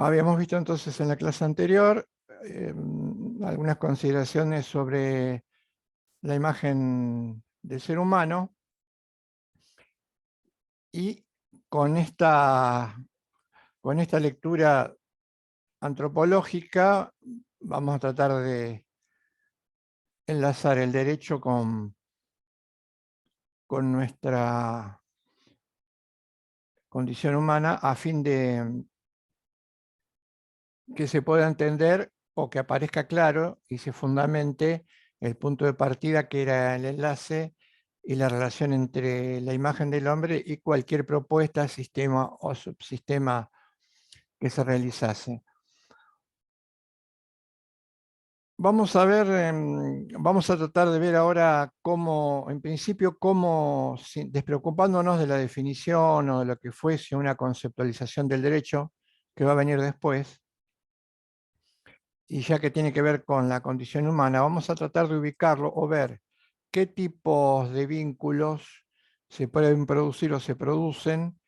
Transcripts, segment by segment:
Habíamos visto entonces en la clase anterior algunas consideraciones sobre la imagen del ser humano y con con esta lectura antropológica vamos a tratar de enlazar el derecho con nuestra condición humana a fin de que se pueda entender o que aparezca claro y se fundamente el punto de partida que era el enlace y la relación entre la imagen del hombre y cualquier propuesta, sistema o subsistema que se realizase. Vamos a ver, vamos a tratar de ver ahora cómo, en principio, cómo, despreocupándonos de la definición o de lo que fuese una conceptualización del derecho que va a venir después, y ya que tiene que ver con la condición humana, vamos a tratar de ubicarlo o ver qué tipos de vínculos se pueden producir o se producen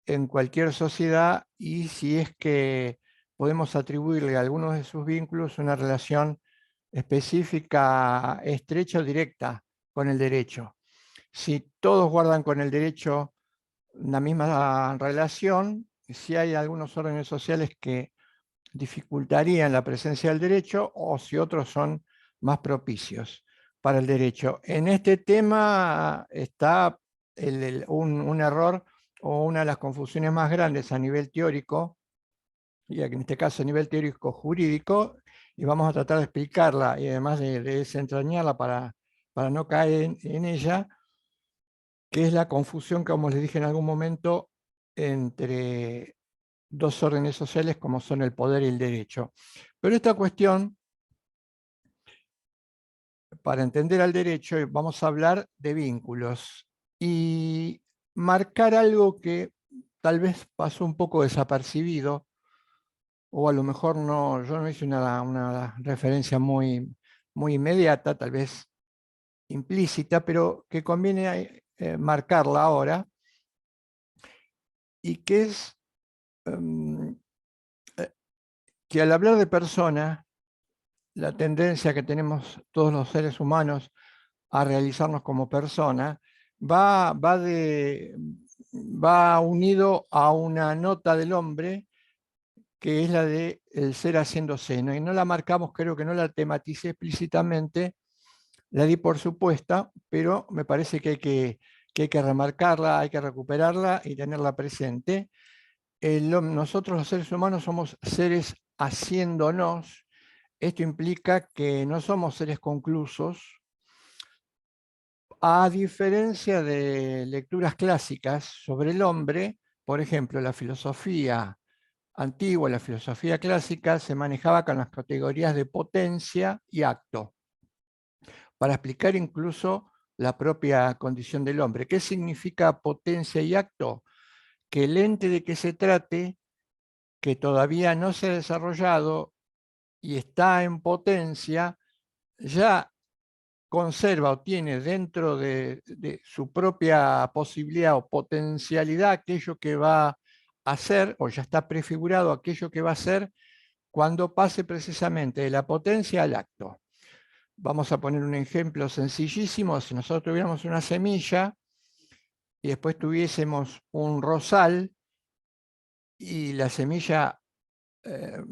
en cualquier sociedad y si es que podemos atribuirle a algunos de sus vínculos una relación específica, estrecha o directa con el derecho. Si todos guardan con el derecho la misma relación, si hay algunos órdenes sociales que dificultarían la presencia del derecho o si otros son más propicios para el derecho. En este tema está un error o una de las confusiones más grandes a nivel teórico, y en este caso a nivel teórico jurídico, y vamos a tratar de explicarla y además de desentrañarla para no caer en ella, que es la confusión, como les dije en algún momento, entre dos órdenes sociales como son el poder y el derecho. Pero esta cuestión, para entender al derecho, vamos a hablar de vínculos y marcar algo que tal vez pasó un poco desapercibido, o a lo mejor no, yo no hice una referencia muy inmediata, tal vez implícita, pero que conviene marcarla ahora, y que es um, que al hablar de persona, la tendencia que tenemos todos los seres humanos a realizarnos como persona, va unido a una nota del hombre que es la de el ser haciéndose, ¿no? Y no la marcamos, creo que no la tematicé explícitamente, la di por supuesta, pero me parece que hay que remarcarla, hay que recuperarla y tenerla presente. Nosotros los seres humanos somos seres haciéndonos. Esto implica que no somos seres conclusos, a diferencia de lecturas clásicas sobre el hombre. Por ejemplo, la filosofía antigua, la filosofía clásica, se manejaba con las categorías de potencia y acto, para explicar incluso la propia condición del hombre. ¿Qué significa potencia y acto? Que el ente de que se trate, que todavía no se ha desarrollado y está en potencia, ya conserva o tiene dentro de su propia posibilidad o potencialidad aquello que va a hacer, o ya está prefigurado aquello que va a hacer cuando pase precisamente de la potencia al acto. Vamos a poner un ejemplo sencillísimo. Si nosotros tuviéramos una semilla y después tuviésemos un rosal y la semilla eh,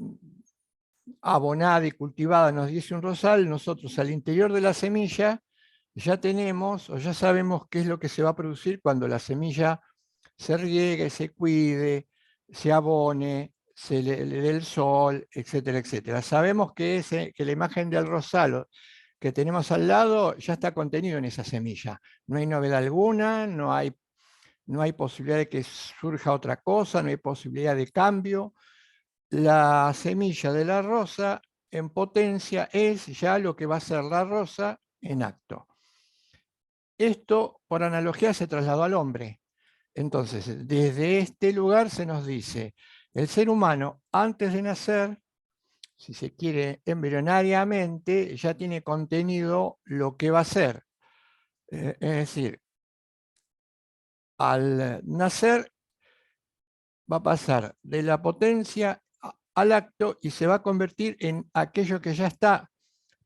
abonada y cultivada nos diese un rosal, nosotros al interior de la semilla ya tenemos o ya sabemos qué es lo que se va a producir cuando la semilla se riegue, se cuide, se abone, le dé el sol, etcétera, etcétera. Sabemos que la imagen del rosal que tenemos al lado ya está contenido en esa semilla. No hay novedad alguna, no hay posibilidad de que surja otra cosa, no hay posibilidad de cambio. La semilla de la rosa en potencia es ya lo que va a ser la rosa en acto. Esto, por analogía, se trasladó al hombre. Entonces, desde este lugar se nos dice, el ser humano antes de nacer, si se quiere embrionariamente, ya tiene contenido lo que va a ser. Es decir, al nacer va a pasar de la potencia al acto y se va a convertir en aquello que ya está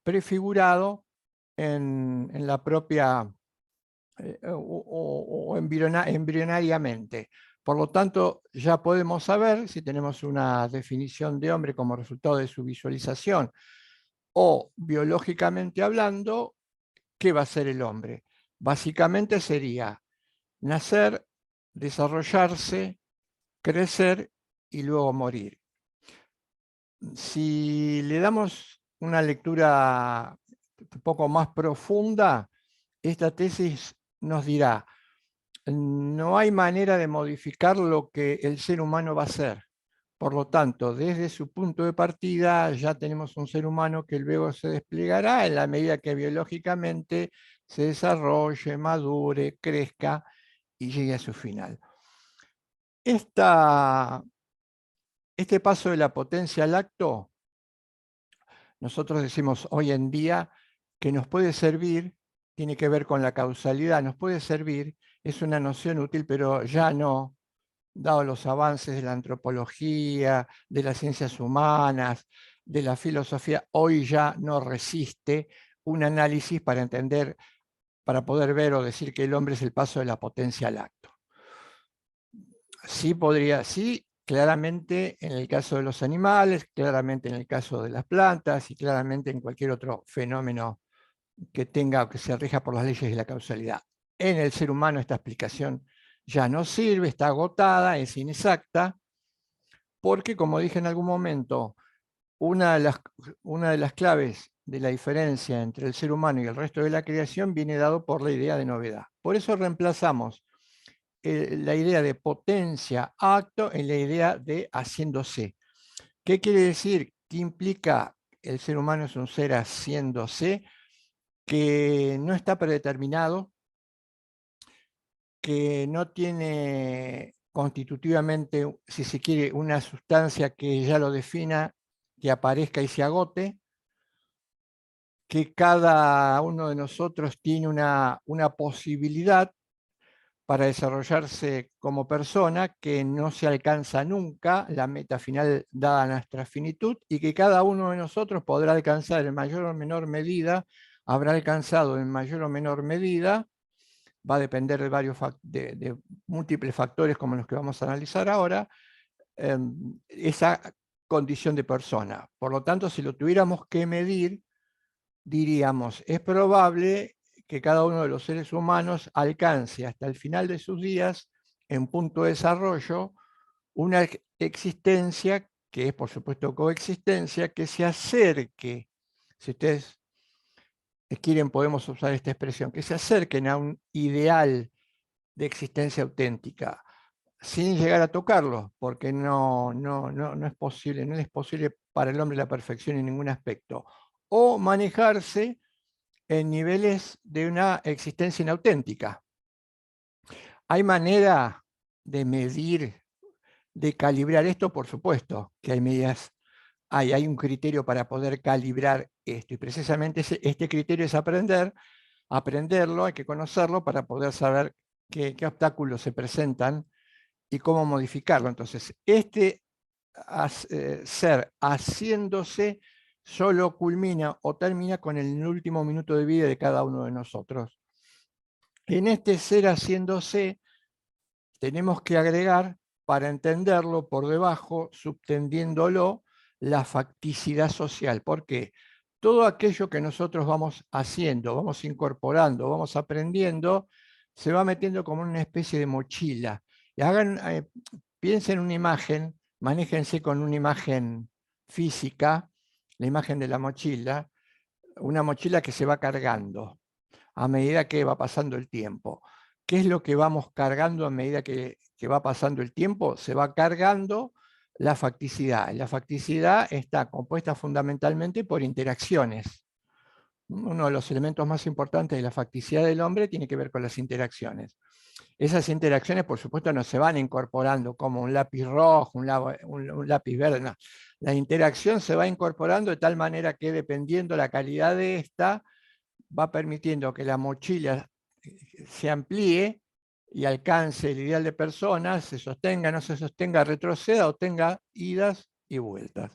prefigurado en la propia o embrionariamente. Por lo tanto, ya podemos saber, si tenemos una definición de hombre como resultado de su visualización o biológicamente hablando, ¿qué va a ser el hombre? Básicamente sería nacer, desarrollarse, crecer y luego morir. Si le damos una lectura un poco más profunda, esta tesis nos dirá: no hay manera de modificar lo que el ser humano va a ser. Por lo tanto, desde su punto de partida ya tenemos un ser humano que luego se desplegará en la medida que biológicamente se desarrolle, madure, crezca y llegue a su final. Este paso de la potencia al acto, nosotros decimos hoy en día que nos puede servir, tiene que ver con la causalidad, nos puede servir, es una noción útil, pero ya no, dado los avances de la antropología, de las ciencias humanas, de la filosofía, hoy ya no resiste un análisis para entender, para poder ver o decir que el hombre es el paso de la potencia al acto. Sí podría, sí, claramente en el caso de los animales, claramente en el caso de las plantas y claramente en cualquier otro fenómeno que tenga o que se rija por las leyes de la causalidad. En el ser humano esta explicación ya no sirve, está agotada, es inexacta, porque como dije en algún momento, una de las claves de la diferencia entre el ser humano y el resto de la creación viene dado por la idea de novedad. Por eso reemplazamos la idea de potencia acto en la idea de haciéndose. ¿Qué quiere decir? ¿Qué implica el ser humano es un ser haciéndose? Que no está predeterminado, que no tiene constitutivamente, si se quiere, una sustancia que ya lo defina, que aparezca y se agote, que cada uno de nosotros tiene una posibilidad para desarrollarse como persona que no se alcanza nunca, la meta final dada a nuestra finitud, y que cada uno de nosotros podrá alcanzar en mayor o menor medida, habrá alcanzado en mayor o menor medida, va a depender de de múltiples factores como los que vamos a analizar ahora, esa condición de persona. Por lo tanto, si lo tuviéramos que medir, diríamos, es probable que cada uno de los seres humanos alcance hasta el final de sus días, en punto de desarrollo, una existencia que es, por supuesto, coexistencia, que se acerque, si ustedes quieren podemos usar esta expresión, que se acerquen a un ideal de existencia auténtica, sin llegar a tocarlo, porque no es posible, no es posible para el hombre la perfección en ningún aspecto, o manejarse en niveles de una existencia inauténtica. ¿Hay manera de medir, de calibrar esto? Por supuesto que hay medidas, hay un criterio para poder calibrar esto, y precisamente este criterio es aprenderlo, hay que conocerlo para poder saber qué obstáculos se presentan y cómo modificarlo. Entonces, ser haciéndose solo culmina o termina con el último minuto de vida de cada uno de nosotros. En este ser haciéndose tenemos que agregar, para entenderlo por debajo, subtendiéndolo, la facticidad social. ¿Por qué? Todo aquello que nosotros vamos haciendo, vamos incorporando, vamos aprendiendo, se va metiendo como una especie de mochila. Y piensen en una imagen, manéjense con una imagen física, la imagen de la mochila, una mochila que se va cargando a medida que va pasando el tiempo. ¿Qué es lo que vamos cargando a medida que va pasando el tiempo? Se va cargando la facticidad. La facticidad está compuesta fundamentalmente por interacciones. Uno de los elementos más importantes de la facticidad del hombre tiene que ver con las interacciones. Esas interacciones, por supuesto, no se van incorporando como un lápiz rojo, un lápiz verde, no. La interacción se va incorporando de tal manera que, dependiendo la calidad de esta, va permitiendo que la mochila se amplíe y alcance el ideal de personas, se sostenga, no se sostenga, retroceda o tenga idas y vueltas.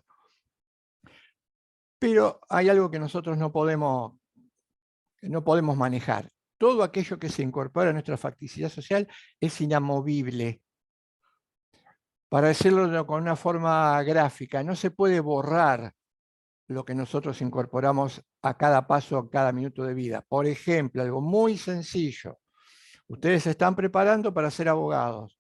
Pero hay algo que nosotros no podemos manejar. Todo aquello que se incorpora a nuestra facticidad social es inamovible. Para decirlo con una forma gráfica, no se puede borrar lo que nosotros incorporamos a cada paso, a cada minuto de vida. Por ejemplo, algo muy sencillo. Ustedes se están preparando para ser abogados.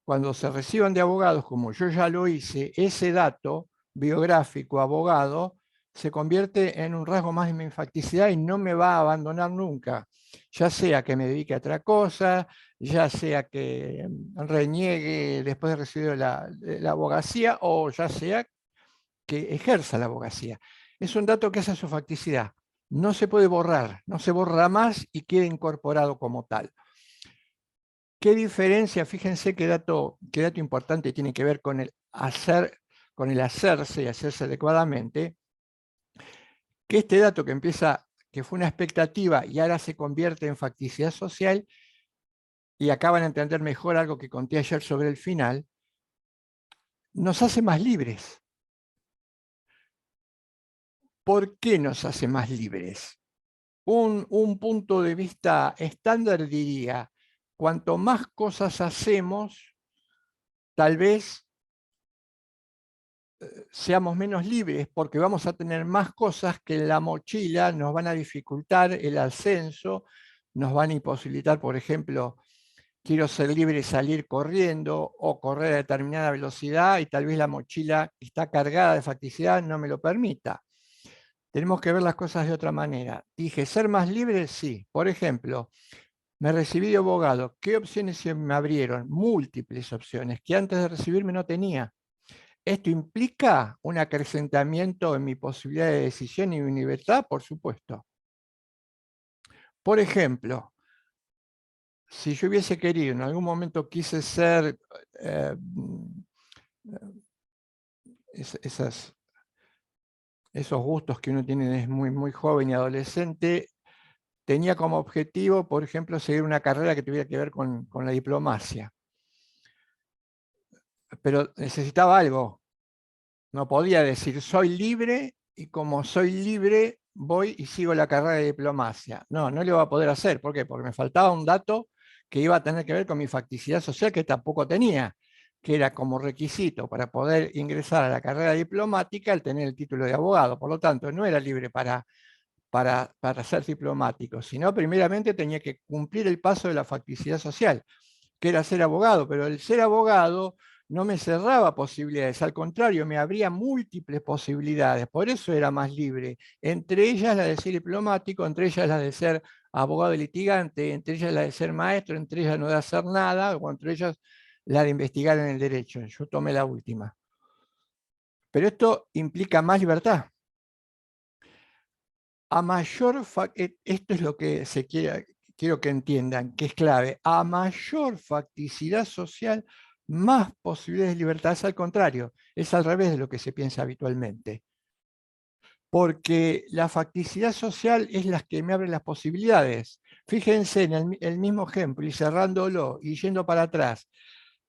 Cuando se reciban de abogados, como yo ya lo hice, ese dato biográfico abogado se convierte en un rasgo más de mi facticidad y no me va a abandonar nunca. Ya sea que me dedique a otra cosa, ya sea que reniegue después de recibir la abogacía, o ya sea que ejerza la abogacía. Es un dato que hace a su facticidad. No se puede borrar, no se borra más y queda incorporado como tal. ¿Qué diferencia? Fíjense qué dato importante tiene que ver con el hacerse y hacerse adecuadamente, que este dato que fue una expectativa y ahora se convierte en facticidad social, y acaban de entender mejor algo que conté ayer sobre el final, nos hace más libres. ¿Por qué nos hace más libres? Un punto de vista estándar diría, cuanto más cosas hacemos, tal vez seamos menos libres porque vamos a tener más cosas que en la mochila nos van a dificultar el ascenso, nos van a imposibilitar, por ejemplo, quiero ser libre de salir corriendo o correr a determinada velocidad y tal vez la mochila que está cargada de facticidad no me lo permita. Tenemos que ver las cosas de otra manera. Dije, ser más libre, sí. Por ejemplo, me recibí de abogado. ¿Qué opciones se me abrieron? Múltiples opciones que antes de recibirme no tenía. ¿Esto implica un acrecentamiento en mi posibilidad de decisión y mi libertad? Por supuesto. Por ejemplo, si yo hubiese querido, en algún momento quise ser esos gustos que uno tiene desde muy joven y adolescente, tenía como objetivo, por ejemplo, seguir una carrera que tuviera que ver con la diplomacia. Pero necesitaba algo. No podía decir soy libre y como soy libre voy y sigo la carrera de diplomacia. No, no lo iba a poder hacer. ¿Por qué? Porque me faltaba un dato que iba a tener que ver con mi facticidad social que tampoco tenía, que era como requisito para poder ingresar a la carrera diplomática el tener el título de abogado. Por lo tanto, no era libre para ser diplomático, sino primeramente tenía que cumplir el paso de la facticidad social, que era ser abogado, pero el ser abogado no me cerraba posibilidades, al contrario, me abría múltiples posibilidades, por eso era más libre, entre ellas la de ser diplomático, entre ellas la de ser abogado litigante, entre ellas la de ser maestro, entre ellas no de hacer nada, o entre ellas la de investigar en el derecho. Yo tomé la última. Pero esto implica más libertad. Esto es lo que quiero que entiendan, que es clave. A mayor facticidad social, más posibilidades de libertad. Es al contrario, es al revés de lo que se piensa habitualmente. Porque la facticidad social es la que me abre las posibilidades. Fíjense en el mismo ejemplo y cerrándolo y yendo para atrás.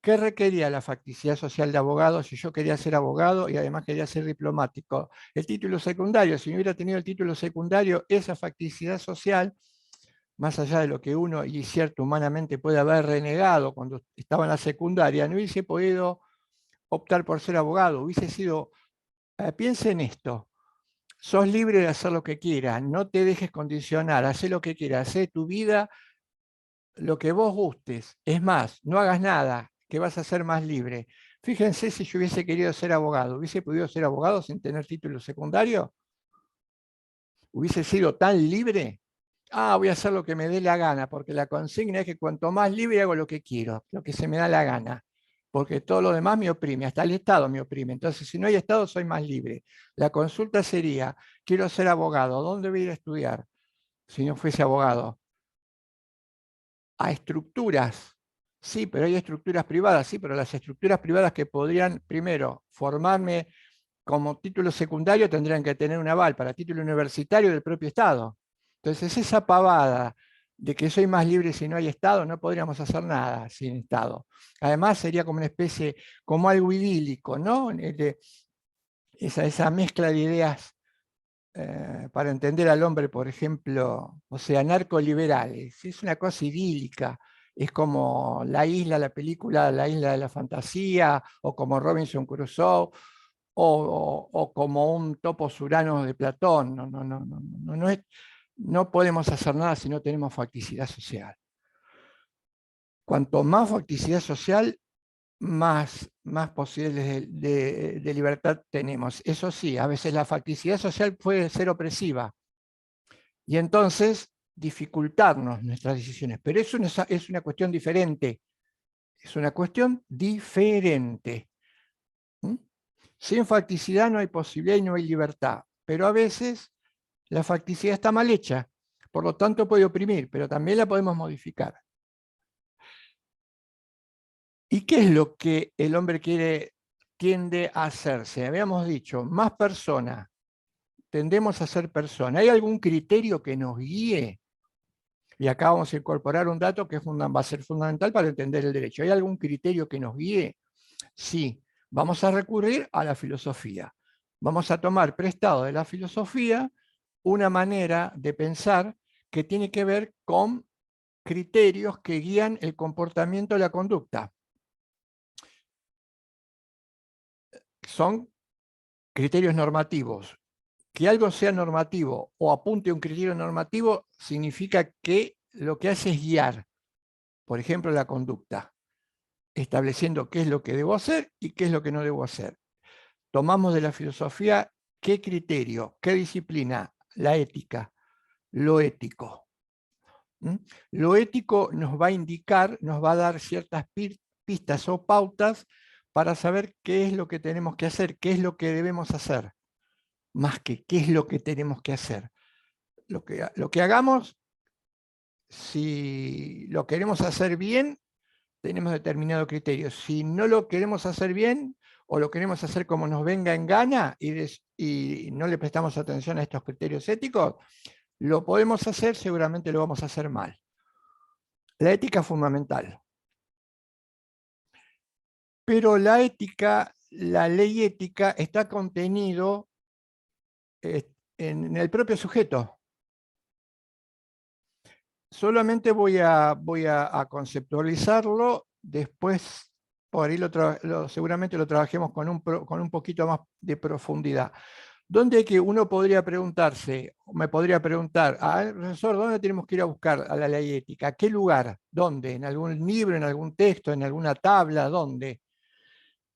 ¿Qué requería la facticidad social de abogado si yo quería ser abogado y además quería ser diplomático? El título secundario, si no hubiera tenido el título secundario, esa facticidad social, más allá de lo que uno y cierto humanamente puede haber renegado cuando estaba en la secundaria, no hubiese podido optar por ser abogado, hubiese sido, piensa en esto, sos libre de hacer lo que quieras, no te dejes condicionar, haz lo que quieras, haz tu vida lo que vos gustes. Es más, no hagas nada, que vas a ser más libre. Fíjense si yo hubiese querido ser abogado, ¿hubiese podido ser abogado sin tener título secundario? ¿Hubiese sido tan libre? Voy a hacer lo que me dé la gana, porque la consigna es que cuanto más libre hago lo que quiero, lo que se me da la gana, porque todo lo demás me oprime, hasta el Estado me oprime. Entonces, si no hay Estado, soy más libre. La consulta sería, quiero ser abogado, ¿dónde voy a ir a estudiar si no fuese abogado? A estructuras. Sí, pero hay estructuras privadas, sí, pero las estructuras privadas que podrían, primero, formarme como título secundario tendrían que tener un aval para título universitario del propio Estado. Entonces, esa pavada de que soy más libre si no hay Estado, no podríamos hacer nada sin Estado. Además, sería como una especie, como algo idílico, ¿no? esa mezcla de ideas para entender al hombre, por ejemplo, o sea, narcoliberales, es una cosa idílica, es como La Isla, la película La Isla de la Fantasía, o como Robinson Crusoe, o como un topos uranos de Platón. No podemos hacer nada si no tenemos facticidad social. Cuanto más facticidad social, más posibilidades de libertad tenemos. Eso sí, a veces la facticidad social puede ser opresiva y entonces dificultarnos nuestras decisiones. Pero eso es una cuestión diferente. Es una cuestión diferente. ¿Mm? Sin facticidad no hay posibilidad y no hay libertad. Pero a veces la facticidad está mal hecha. Por lo tanto puede oprimir, pero también la podemos modificar. ¿Y qué es lo que el hombre tiende a hacerse? Habíamos dicho, más personas, tendemos a ser personas. ¿Hay algún criterio que nos guíe? Y acá vamos a incorporar un dato que va a ser fundamental para entender el derecho. ¿Hay algún criterio que nos guíe? Sí, vamos a recurrir a la filosofía. Vamos a tomar prestado de la filosofía una manera de pensar que tiene que ver con criterios que guían el comportamiento de la conducta. Son criterios normativos. Que algo sea normativo o apunte a un criterio normativo significa que lo que hace es guiar, por ejemplo, la conducta, estableciendo qué es lo que debo hacer y qué es lo que no debo hacer. Tomamos de la filosofía qué criterio, qué disciplina, la ética, lo ético. ¿Mm? Lo ético nos va a indicar, nos va a dar ciertas pistas o pautas para saber qué es lo que tenemos que hacer, qué es lo que debemos hacer, más que qué es lo que tenemos que hacer. Lo que hagamos, si lo queremos hacer bien, tenemos determinado criterio. Si no lo queremos hacer bien o lo queremos hacer como nos venga en gana y no le prestamos atención a estos criterios éticos, lo podemos hacer, seguramente lo vamos a hacer mal. La ética es fundamental. Pero la ética, la ley ética está contenido en el propio sujeto. Solamente voy a conceptualizarlo, después por ahí seguramente lo trabajemos con un poquito más de profundidad. ¿Dónde que uno podría preguntarse, me podría preguntar, profesor, ¿dónde tenemos que ir a buscar a la ley ética? ¿Qué lugar? ¿Dónde? ¿En algún libro, en algún texto, en alguna tabla? ¿Dónde?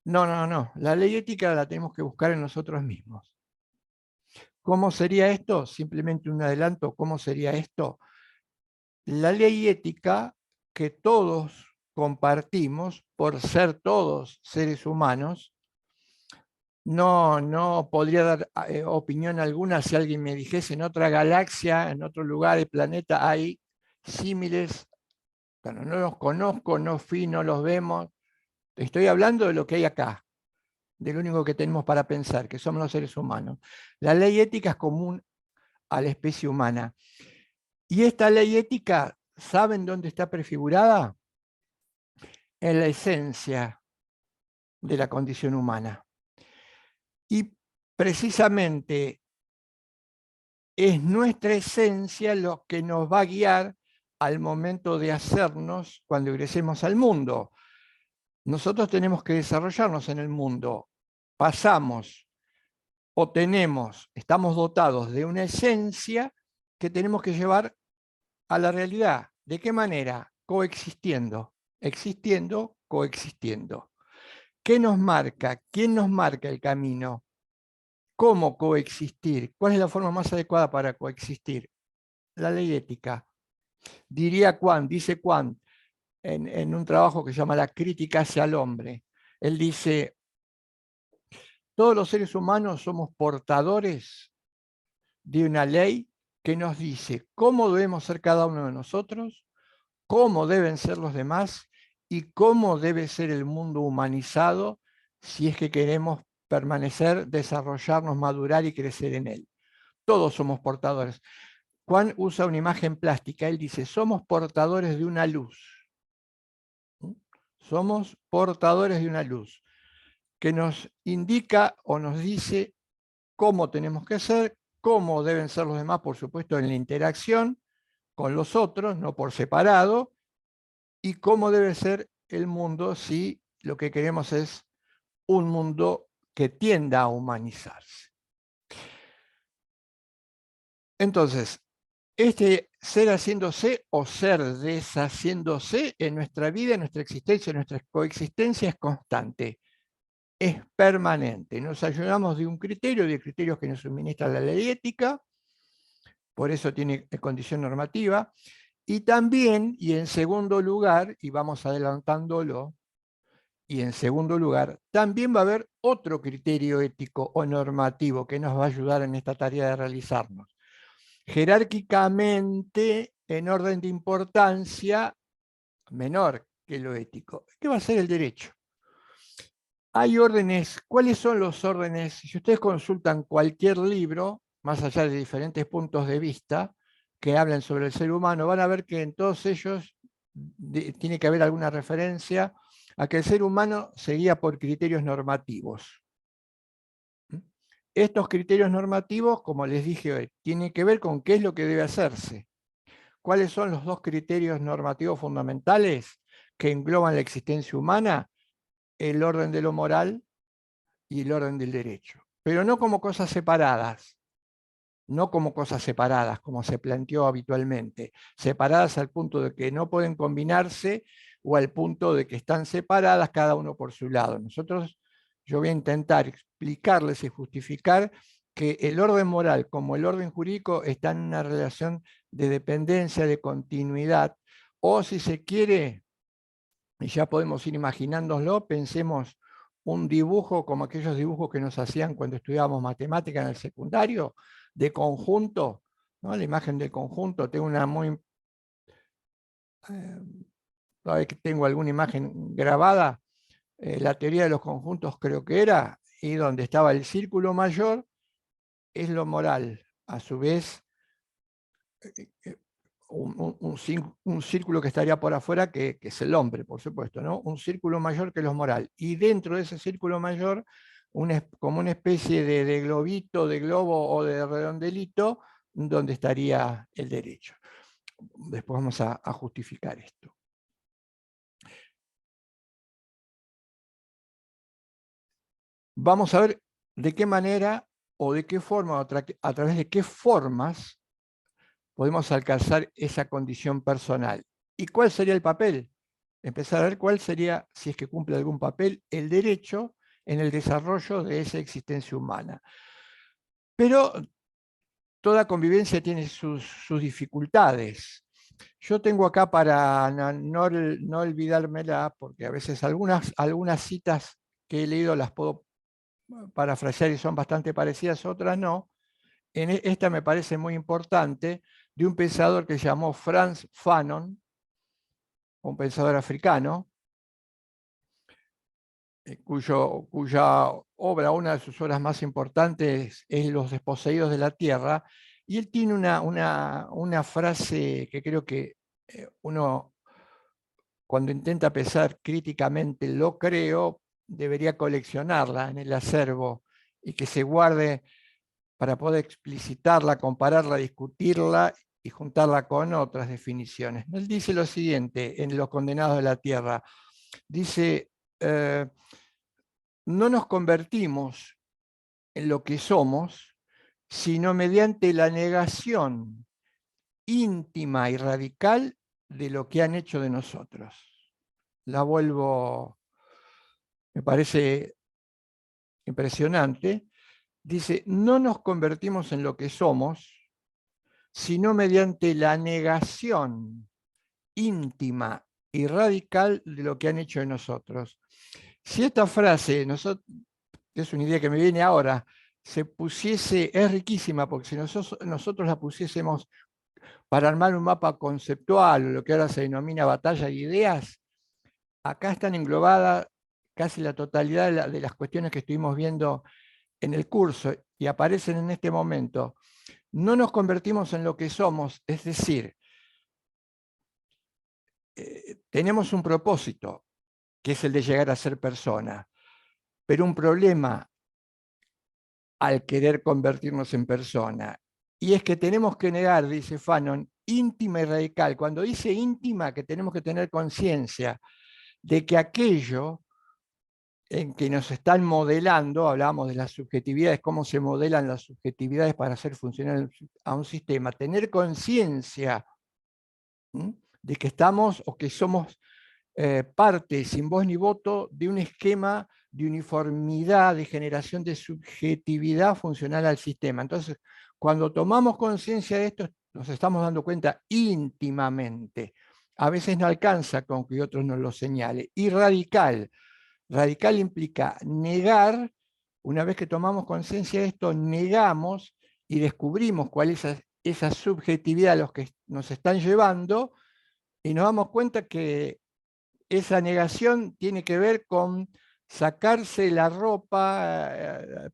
No. La ley ética la tenemos que buscar en nosotros mismos. ¿Cómo sería esto? Simplemente un adelanto. ¿Cómo sería esto? La ley ética que todos compartimos por ser todos seres humanos. No podría dar opinión alguna si alguien me dijese en otra galaxia, en otro lugar del planeta hay símiles. Bueno, no los conozco, no fui, no los vemos. Estoy hablando de lo que hay acá, de lo único que tenemos para pensar, que somos los seres humanos. La ley ética es común a la especie humana. Y esta ley ética, ¿saben dónde está prefigurada? En la esencia de la condición humana. Y precisamente es nuestra esencia lo que nos va a guiar al momento de hacernos cuando ingresemos al mundo. Nosotros tenemos que desarrollarnos en el mundo. Pasamos o estamos dotados de una esencia que tenemos que llevar a la realidad. ¿De qué manera? Coexistiendo, existiendo, coexistiendo. ¿Qué nos marca? ¿Quién nos marca el camino? ¿Cómo coexistir? ¿Cuál es la forma más adecuada para coexistir? La ley ética. Dice Kant en un trabajo que se llama La crítica hacia el hombre. Él dice, todos los seres humanos somos portadores de una ley que nos dice cómo debemos ser cada uno de nosotros, cómo deben ser los demás y cómo debe ser el mundo humanizado si es que queremos permanecer, desarrollarnos, madurar y crecer en él. Todos somos portadores. Juan usa una imagen plástica. Él dice, somos portadores de una luz. Somos portadores de una luz. que nos indica o nos dice cómo tenemos que ser, cómo deben ser los demás, por supuesto, en la interacción con los otros, no por separado, y cómo debe ser el mundo si lo que queremos es un mundo que tienda a humanizarse. Entonces, este ser haciéndose o ser deshaciéndose en nuestra vida, en nuestra existencia, en nuestra coexistencia es constante, es permanente. Nos ayudamos de un criterio, de criterios que nos suministra la ley ética, por eso tiene condición normativa, y también, y en segundo lugar, y vamos adelantándolo, y en segundo lugar, también va a haber otro criterio ético o normativo que nos va a ayudar en esta tarea de realizarnos. Jerárquicamente, en orden de importancia, menor que lo ético, que va a ser el derecho. Hay órdenes, ¿cuáles son los órdenes? Si ustedes consultan cualquier libro, más allá de diferentes puntos de vista que hablan sobre el ser humano, van a ver que en todos ellos tiene que haber alguna referencia a que el ser humano se guía por criterios normativos. Estos criterios normativos, como les dije hoy, tienen que ver con qué es lo que debe hacerse. ¿Cuáles son los dos criterios normativos fundamentales que engloban la existencia humana? El orden de lo moral y el orden del derecho. Pero no como cosas separadas, no como cosas separadas, como se planteó habitualmente, separadas al punto de que no pueden combinarse o al punto de que están separadas cada uno por su lado. Yo voy a intentar explicarles y justificar que el orden moral como el orden jurídico están en una relación de dependencia, de continuidad, o si se quiere, y ya podemos ir imaginándoslo, pensemos un dibujo como aquellos dibujos que nos hacían cuando estudiábamos matemática en el secundario, de conjunto, ¿no? La imagen del conjunto, tengo una muy... tengo alguna imagen grabada, la teoría de los conjuntos creo que era, y donde estaba el círculo mayor, es lo moral. A su vez, un círculo que estaría por afuera, que es el hombre, por supuesto, ¿no? Un círculo mayor que lo moral. Y dentro de ese círculo mayor, como una especie de globito, de globo o de redondelito, donde estaría el derecho. Después vamos a justificar esto. Vamos a ver de qué manera o de qué forma, a través de qué formas podemos alcanzar esa condición personal. ¿Y cuál sería el papel? Empezar a ver cuál sería, si es que cumple algún papel, el derecho en el desarrollo de esa existencia humana. Pero toda convivencia tiene sus dificultades. Yo tengo acá para no olvidármela, porque a veces algunas citas que he leído las puedo parafrasear y son bastante parecidas, otras no. Esta me parece muy importante, de un pensador que se llamó Frantz Fanon, un pensador africano, cuya obra, una de sus obras más importantes, es Los desposeídos de la tierra, y él tiene una frase que creo que uno, cuando intenta pensar críticamente, lo creo, debería coleccionarla en el acervo y que se guarde para poder explicitarla, compararla, discutirla y juntarla con otras definiciones. Él dice lo siguiente en Los condenados de la tierra, dice, no nos convertimos en lo que somos, sino mediante la negación íntima y radical de lo que han hecho de nosotros. La vuelvo, me parece impresionante. Dice, no nos convertimos en lo que somos, sino mediante la negación íntima y radical de lo que han hecho de nosotros. Si esta frase, es una idea que me viene ahora, se pusiese, es riquísima, porque si nosotros la pusiésemos para armar un mapa conceptual, o lo que ahora se denomina batalla de ideas, acá están englobadas casi la totalidad de las cuestiones que estuvimos viendo en el curso y aparecen en este momento. No nos convertimos en lo que somos, es decir, tenemos un propósito, que es el de llegar a ser persona, pero un problema al querer convertirnos en persona. Y es que tenemos que negar, dice Fanon, íntima y radical. Cuando dice íntima, que tenemos que tener conciencia de que aquello en que nos están modelando, hablábamos de las subjetividades, cómo se modelan las subjetividades para hacer funcionar a un sistema, tener conciencia de que estamos o que somos parte sin voz ni voto de un esquema de uniformidad, de generación de subjetividad funcional al sistema. Entonces, cuando tomamos conciencia de esto, nos estamos dando cuenta íntimamente. A veces no alcanza con que otros nos lo señalen. Y radical. Radical implica negar, una vez que tomamos conciencia de esto, negamos y descubrimos cuál es esa subjetividad a los que nos están llevando y nos damos cuenta que esa negación tiene que ver con sacarse la ropa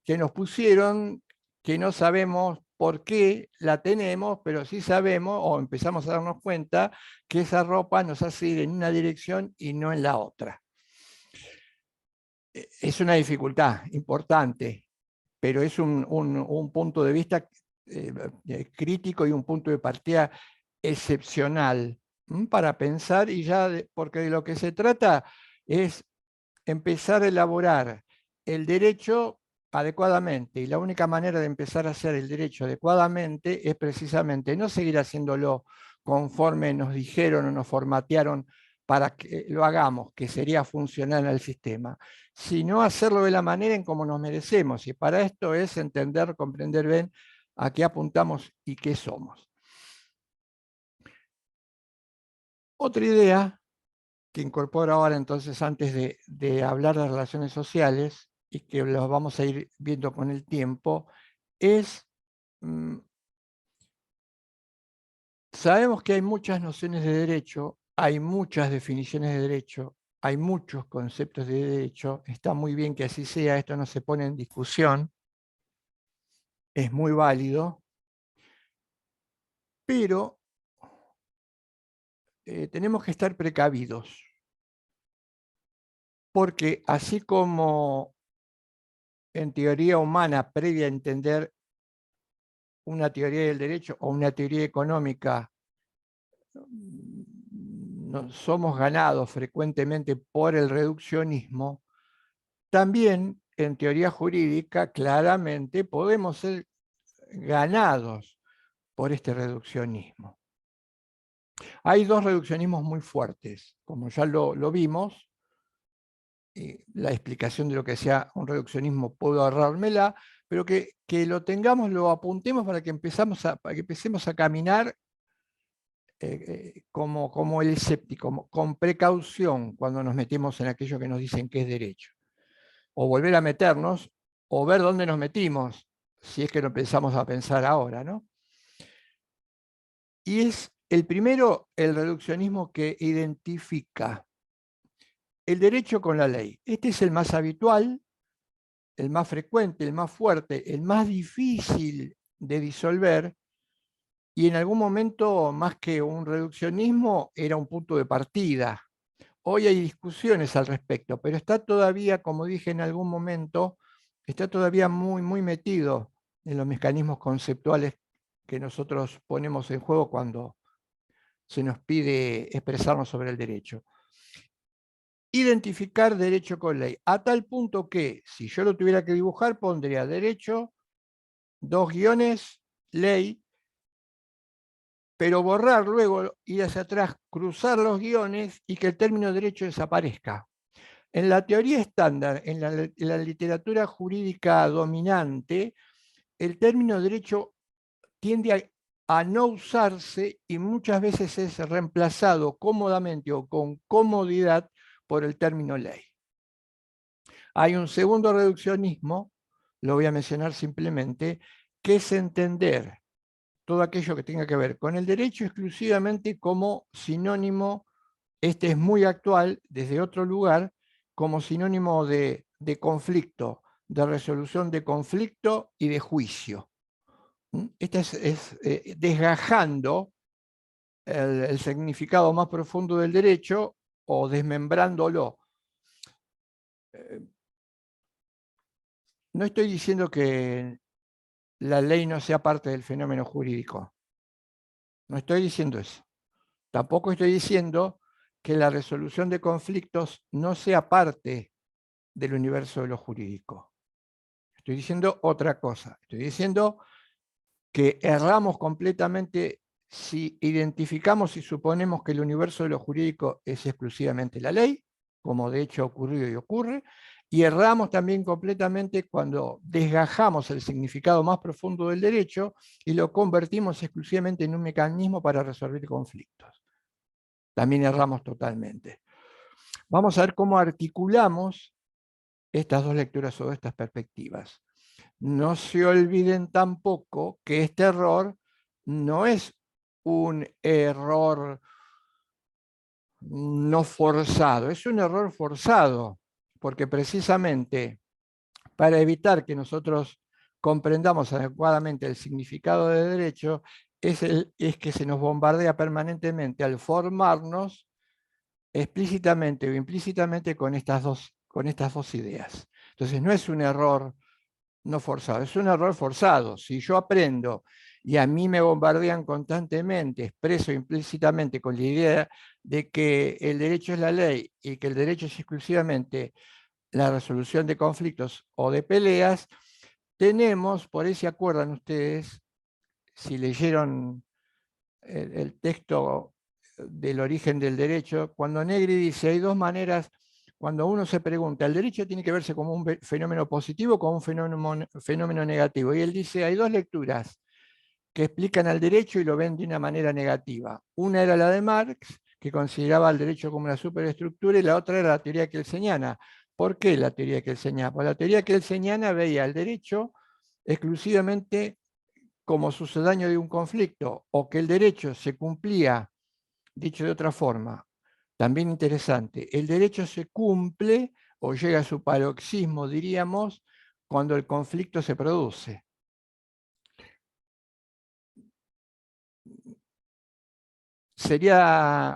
que nos pusieron, que no sabemos por qué la tenemos, pero sí sabemos o empezamos a darnos cuenta que esa ropa nos hace ir en una dirección y no en la otra. Es una dificultad importante, pero es un punto de vista crítico y un punto de partida excepcional para pensar y ya, porque de lo que se trata es empezar a elaborar el derecho adecuadamente. Y la única manera de empezar a hacer el derecho adecuadamente es precisamente no seguir haciéndolo conforme nos dijeron o nos formatearon para que lo hagamos, que sería funcional al sistema, sino hacerlo de la manera en como nos merecemos. Y para esto es entender, comprender bien a qué apuntamos y qué somos. Otra idea que incorporo ahora entonces antes de hablar de relaciones sociales y que los vamos a ir viendo con el tiempo, es, sabemos que hay muchas nociones de derecho, hay muchas definiciones de derecho, hay muchos conceptos de derecho, está muy bien que así sea, esto no se pone en discusión, es muy válido, pero tenemos que estar precavidos, porque así como en teoría humana, previa a entender una teoría del derecho o una teoría económica, somos ganados frecuentemente por el reduccionismo, también en teoría jurídica claramente podemos ser ganados por este reduccionismo. Hay dos reduccionismos muy fuertes, como ya lo vimos, la explicación de lo que sea un reduccionismo puedo ahorrármela, pero que lo tengamos, lo apuntemos para que empecemos a caminar como el escéptico, con precaución cuando nos metemos en aquello que nos dicen que es derecho. O volver a meternos, o ver dónde nos metimos, si es que no empezamos a pensar ahora, ¿no? Y es el primero, el reduccionismo que identifica el derecho con la ley. Este es el más habitual, el más frecuente, el más fuerte, el más difícil de disolver, y en algún momento, más que un reduccionismo, era un punto de partida. Hoy hay discusiones al respecto, pero está todavía, como dije en algún momento, está todavía muy, muy metido en los mecanismos conceptuales que nosotros ponemos en juego cuando se nos pide expresarnos sobre el derecho. Identificar derecho con ley, a tal punto que, si yo lo tuviera que dibujar, pondría derecho, dos guiones, ley, pero borrar luego, ir hacia atrás, cruzar los guiones y que el término derecho desaparezca. En la teoría estándar, en la literatura jurídica dominante, el término derecho tiende a no usarse y muchas veces es reemplazado cómodamente o con comodidad por el término ley. Hay un segundo reduccionismo, lo voy a mencionar simplemente, que es entender todo aquello que tenga que ver con el derecho exclusivamente como sinónimo, este es muy actual desde otro lugar, como sinónimo de conflicto, de resolución de conflicto y de juicio. Este es desgajando el significado más profundo del derecho o desmembrándolo. no estoy diciendo que la ley no sea parte del fenómeno jurídico. No estoy diciendo eso. Tampoco estoy diciendo que la resolución de conflictos no sea parte del universo de lo jurídico. Estoy diciendo otra cosa. Estoy diciendo que erramos completamente si identificamos y suponemos que el universo de lo jurídico es exclusivamente la ley, como de hecho ha ocurrido y ocurre, y erramos también completamente cuando desgajamos el significado más profundo del derecho y lo convertimos exclusivamente en un mecanismo para resolver conflictos. También erramos totalmente. Vamos a ver cómo articulamos estas dos lecturas o estas perspectivas. No se olviden tampoco que este error no es un error no forzado, es un error forzado, porque precisamente para evitar que nosotros comprendamos adecuadamente el significado de derecho, es que se nos bombardea permanentemente al formarnos explícitamente o implícitamente con estas dos ideas. Entonces no es un error no forzado, es un error forzado. Si yo aprendo y a mí me bombardean constantemente, expreso implícitamente con la idea de que el derecho es la ley y que el derecho es exclusivamente la resolución de conflictos o de peleas, tenemos, por ahí se acuerdan ustedes, si leyeron el texto del origen del derecho, cuando Negri dice, hay dos maneras, cuando uno se pregunta, ¿el derecho tiene que verse como un fenómeno positivo o como un fenómeno negativo? Y él dice, hay dos lecturas que explican al derecho y lo ven de una manera negativa. Una era la de Marx, que consideraba al derecho como una superestructura, y la otra era la teoría kelseniana. ¿Por qué la teoría kelseniana? Pues la teoría kelseniana veía al derecho exclusivamente como sucedáneo de un conflicto, o que el derecho se cumplía, dicho de otra forma, también interesante, el derecho se cumple o llega a su paroxismo, diríamos, cuando el conflicto se produce.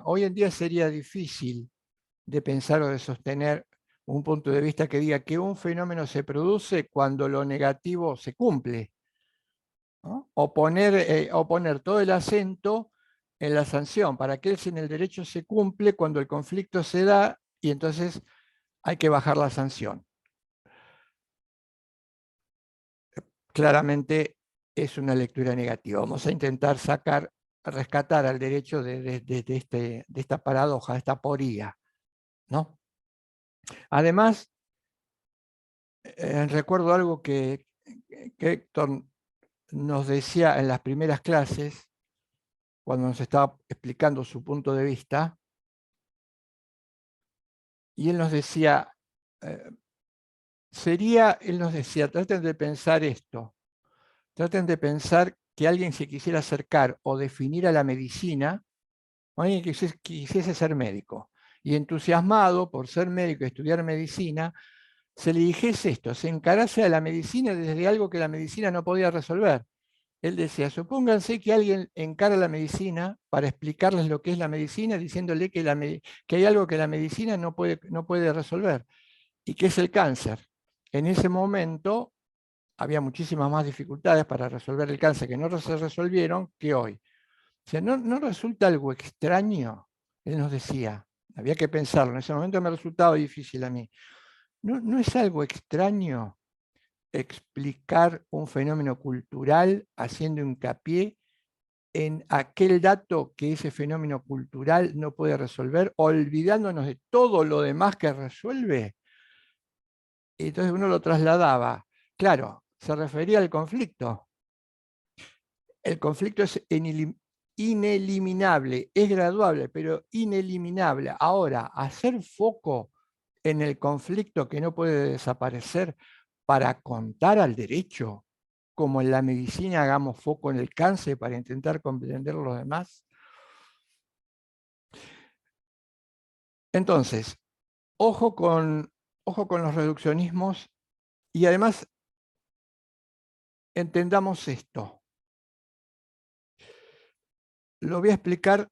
Hoy en día sería difícil de pensar o de sostener un punto de vista que diga que un fenómeno se produce cuando lo negativo se cumple, ¿no? O poner todo el acento en la sanción, para que en el derecho se cumple cuando el conflicto se da y entonces hay que bajar la sanción. Claramente es una lectura negativa. Vamos a intentar rescatar al derecho de esta paradoja, de esta aporía, ¿no? Además, recuerdo algo que Héctor nos decía en las primeras clases, cuando nos estaba explicando su punto de vista, y él nos decía, él nos decía, traten de pensar esto, traten de pensar que alguien se quisiera acercar o definir a la medicina, o alguien que quisiese ser médico, y entusiasmado por ser médico y estudiar medicina, se le dijese esto, se encarase a la medicina desde algo que la medicina no podía resolver. Él decía, supónganse que alguien encara la medicina para explicarles lo que es la medicina, diciéndole que hay algo que la medicina no puede resolver, y que es el cáncer. En ese momento había muchísimas más dificultades para resolver el cáncer que no se resolvieron que hoy. O sea, ¿no resulta algo extraño? Él nos decía, había que pensarlo, en ese momento me resultaba difícil a mí. ¿No es algo extraño explicar un fenómeno cultural haciendo hincapié en aquel dato que ese fenómeno cultural no puede resolver, olvidándonos de todo lo demás que resuelve? Y entonces uno lo trasladaba. Claro, se refería al conflicto. El conflicto es ineliminable, es graduable, pero ineliminable. Ahora, hacer foco en el conflicto que no puede desaparecer para contar al derecho, como en la medicina hagamos foco en el cáncer para intentar comprender los demás. Entonces, ojo con los reduccionismos y además entendamos esto. Lo voy a explicar,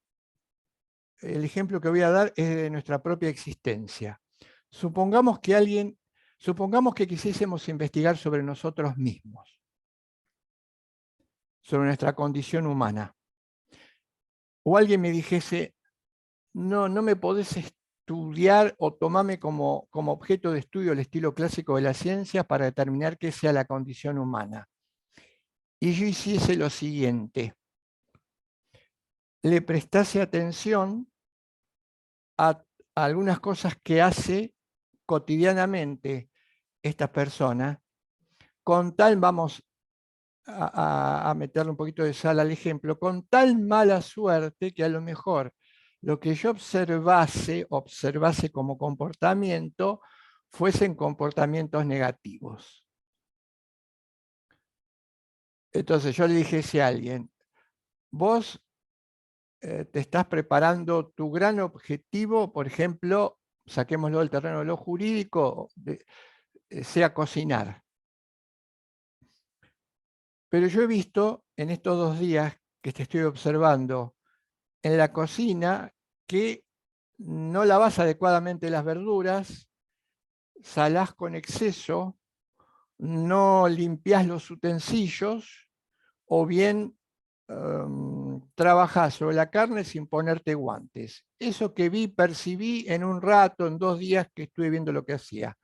el ejemplo que voy a dar es de nuestra propia existencia. Supongamos que alguien Supongamos que quisiésemos investigar sobre nosotros mismos, sobre nuestra condición humana. O alguien me dijese, no me podés estudiar o tomarme como objeto de estudio el estilo clásico de la ciencia para determinar qué sea la condición humana. Y yo hiciese lo siguiente, le prestase atención a algunas cosas que hace cotidianamente esta persona, con tal, vamos a meterle un poquito de sal al ejemplo, con tal mala suerte que a lo mejor lo que yo observase como comportamiento, fuesen comportamientos negativos. Entonces yo le dije a alguien, vos te estás preparando tu gran objetivo, por ejemplo, saquémoslo del terreno de lo jurídico, sea cocinar. Pero yo he visto en estos 2 días que te estoy observando en la cocina que no lavas adecuadamente las verduras, salás con exceso, no limpias los utensilios o bien trabajás sobre la carne sin ponerte guantes. Eso que percibí en un rato, en 2 días que estuve viendo lo que hacía.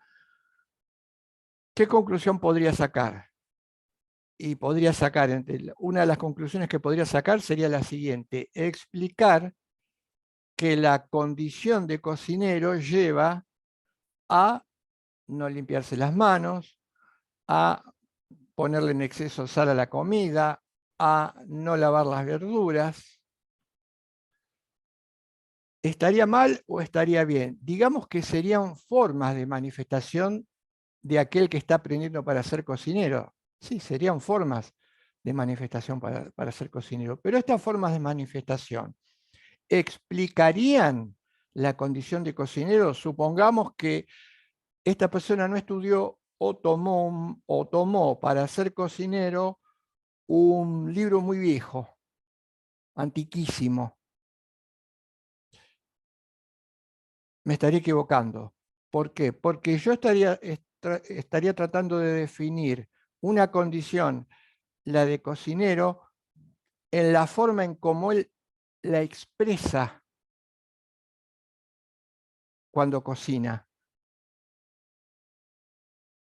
¿Qué conclusión podría sacar? Y podría sacar, una de las conclusiones que podría sacar sería la siguiente: explicar que la condición de cocinero lleva a no limpiarse las manos, a ponerle en exceso sal a la comida, a no lavar las verduras. ¿Estaría mal o estaría bien? Digamos que serían formas de manifestación de aquel que está aprendiendo para ser cocinero. Sí, serían formas de manifestación para ser cocinero. Pero estas formas de manifestación explicarían la condición de cocinero. Supongamos que esta persona no estudió o tomó para ser cocinero un libro muy viejo, antiquísimo. Me estaría equivocando. ¿Por qué? Porque yo estaría tratando de definir una condición, la de cocinero, en la forma en cómo él la expresa cuando cocina.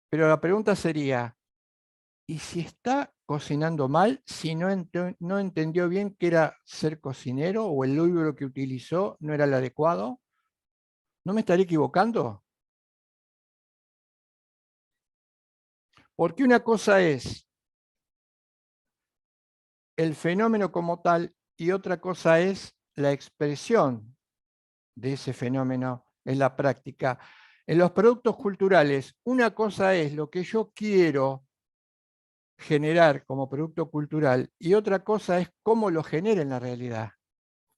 Pero la pregunta sería, ¿y si está cocinando mal, si no entendió bien qué era ser cocinero o el libro que utilizó no era el adecuado? ¿No me estaría equivocando? Porque una cosa es el fenómeno como tal y otra cosa es la expresión de ese fenómeno en la práctica. En los productos culturales, una cosa es lo que yo quiero generar como producto cultural y otra cosa es cómo lo genera en la realidad.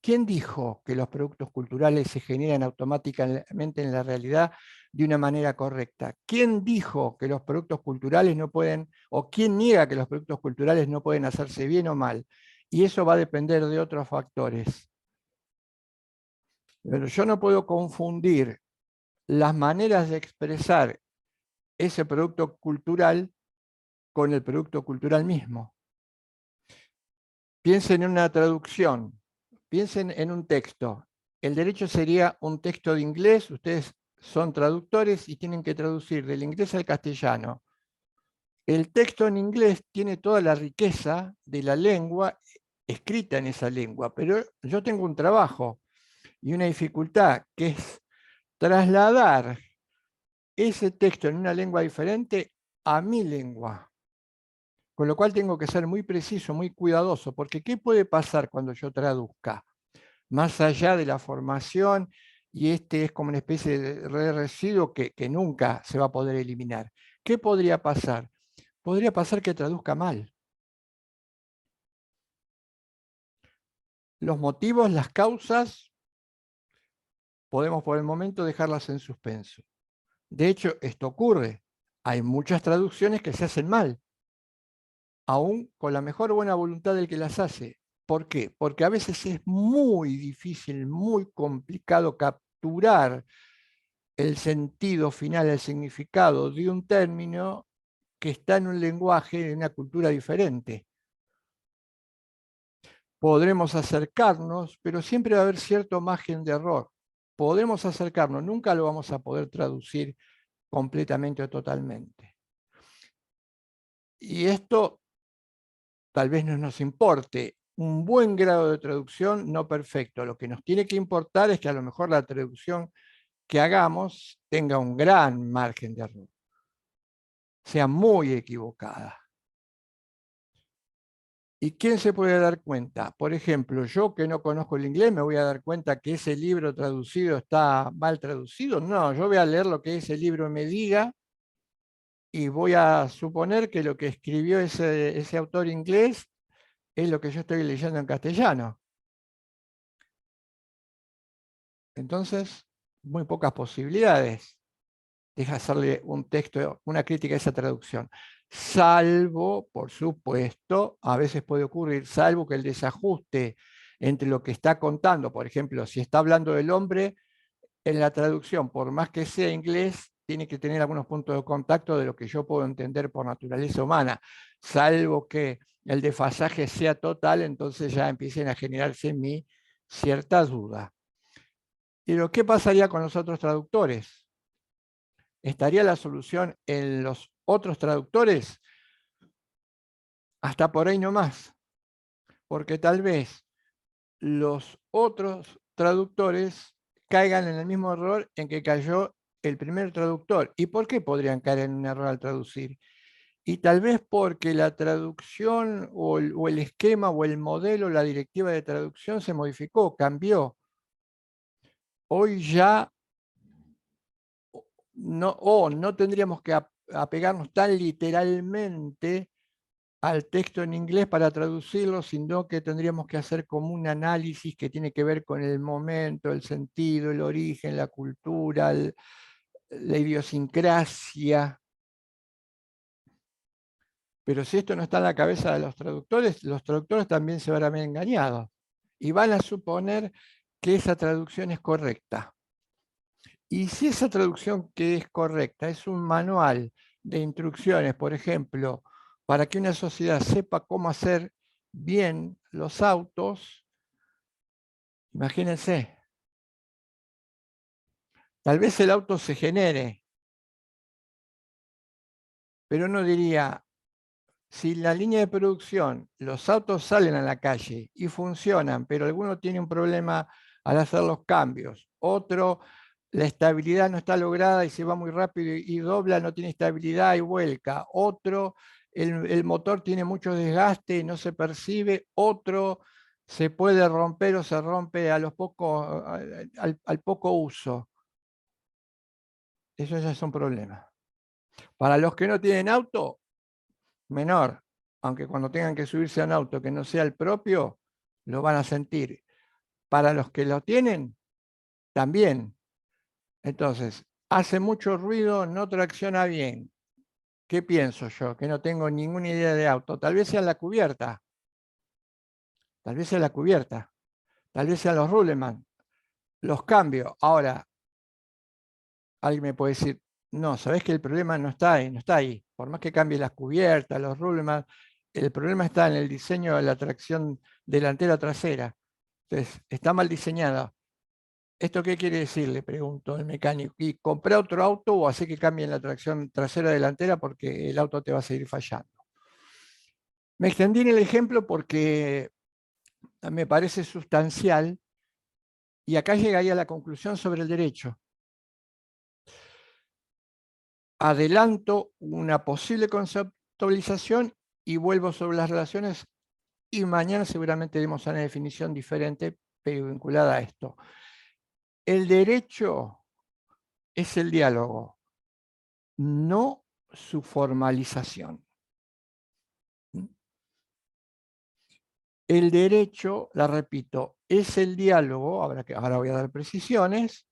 ¿Quién dijo que los productos culturales se generan automáticamente en la realidad de una manera correcta? ¿Quién dijo que los productos culturales no pueden, o quién niega que los productos culturales no pueden hacerse bien o mal? Y eso va a depender de otros factores. Pero yo no puedo confundir las maneras de expresar ese producto cultural con el producto cultural mismo. Piensen en una traducción, piensen en un texto. El derecho sería un texto de inglés, ustedes son traductores y tienen que traducir del inglés al castellano. El texto en inglés tiene toda la riqueza de la lengua escrita en esa lengua, pero yo tengo un trabajo y una dificultad que es trasladar ese texto en una lengua diferente a mi lengua. Con lo cual tengo que ser muy preciso, muy cuidadoso, porque ¿qué puede pasar cuando yo traduzca? Más allá de la formación, y este es como una especie de residuo que nunca se va a poder eliminar. ¿Qué podría pasar? Podría pasar que traduzca mal. Los motivos, las causas, podemos por el momento dejarlas en suspenso. De hecho, esto ocurre. Hay muchas traducciones que se hacen mal, aún con la mejor buena voluntad del que las hace. ¿Por qué? Porque a veces es muy difícil, muy complicado capturar el sentido final, el significado de un término que está en un lenguaje, en una cultura diferente. Podremos acercarnos, pero siempre va a haber cierto margen de error. Podemos acercarnos, nunca lo vamos a poder traducir completamente o totalmente. Y esto tal vez no nos importe. Un buen grado de traducción, no perfecto. Lo que nos tiene que importar es que a lo mejor la traducción que hagamos tenga un gran margen de error, sea muy equivocada. ¿Y quién se puede dar cuenta? Por ejemplo, yo que no conozco el inglés, ¿me voy a dar cuenta que ese libro traducido está mal traducido? No, yo voy a leer lo que ese libro me diga y voy a suponer que lo que escribió ese autor inglés es lo que yo estoy leyendo en castellano. Entonces, muy pocas posibilidades de hacerle un texto, una crítica a esa traducción. Salvo, por supuesto, a veces puede ocurrir, salvo que el desajuste entre lo que está contando, por ejemplo, si está hablando del hombre, en la traducción, por más que sea inglés, tiene que tener algunos puntos de contacto de lo que yo puedo entender por naturaleza humana, salvo que el desfasaje sea total, entonces ya empiecen a generarse en mí cierta duda. Pero, ¿qué pasaría con los otros traductores? ¿Estaría la solución en los otros traductores? Hasta por ahí nomás, porque tal vez los otros traductores caigan en el mismo error en que cayó el primer traductor. ¿Y por qué podrían caer en un error al traducir? Y tal vez porque la traducción o el esquema o el modelo, la directiva de traducción se modificó, cambió. Hoy ya no tendríamos que apegarnos tan literalmente al texto en inglés para traducirlo, sino que tendríamos que hacer como un análisis que tiene que ver con el momento, el sentido, el origen, la cultura, la idiosincrasia. Pero si esto no está en la cabeza de los traductores también se van a ver engañados y van a suponer que esa traducción es correcta. Y si esa traducción que es correcta es un manual de instrucciones, por ejemplo, para que una sociedad sepa cómo hacer bien los autos, imagínense, tal vez el auto se genere, pero uno diría, si la línea de producción, los autos salen a la calle y funcionan, pero alguno tiene un problema al hacer los cambios, otro, la estabilidad no está lograda y se va muy rápido y dobla, no tiene estabilidad y vuelca, otro, el motor tiene mucho desgaste y no se percibe, otro se puede romper o se rompe a los pocos, al poco uso. Eso ya es un problema. Para los que no tienen auto, menor, aunque cuando tengan que subirse a un auto que no sea el propio, lo van a sentir. Para los que lo tienen, también. Entonces, hace mucho ruido, no tracciona bien. ¿Qué pienso yo? Que no tengo ninguna idea de auto. Tal vez sea la cubierta, tal vez sea la cubierta, tal vez sean los ruleman, los cambios. Ahora, alguien me puede decir, no, sabés que el problema no está ahí, no está ahí. Por más que cambie las cubiertas, los ruleman, el problema está en el diseño de la tracción delantera trasera. Entonces, está mal diseñada. ¿Esto qué quiere decir? Le pregunto al mecánico. ¿Y compré otro auto o hace que cambien la tracción trasera delantera porque el auto te va a seguir fallando? Me extendí en el ejemplo porque me parece sustancial y acá llegaría a la conclusión sobre el derecho. Adelanto una posible conceptualización y vuelvo sobre las relaciones y mañana seguramente demos una definición diferente pero vinculada a esto. El derecho es el diálogo, no su formalización. El derecho, la repito, es el diálogo, ahora voy a dar precisiones,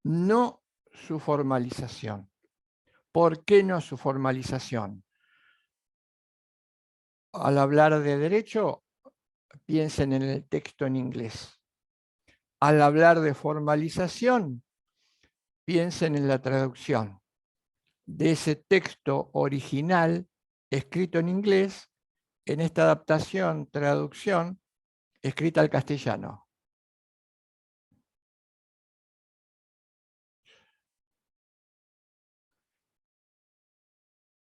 no su formalización. ¿Por qué no su formalización? Al hablar de derecho, piensen en el texto en inglés. Al hablar de formalización, piensen en la traducción de ese texto original escrito en inglés en esta adaptación, traducción, escrita al castellano.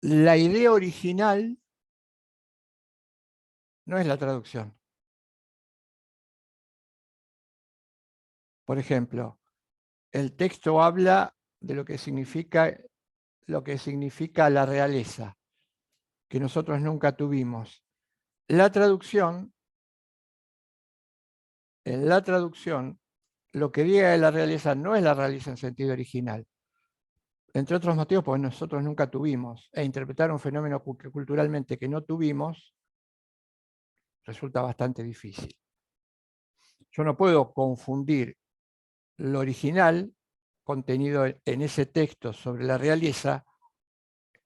La idea original no es la traducción. Por ejemplo, el texto habla de lo que significa la realeza, que nosotros nunca tuvimos. La traducción, en la traducción, lo que diga de la realeza no es la realeza en sentido original. Entre otros motivos, porque nosotros nunca tuvimos, e interpretar un fenómeno que culturalmente que no tuvimos resulta bastante difícil. Yo no puedo confundir lo original contenido en ese texto sobre la realeza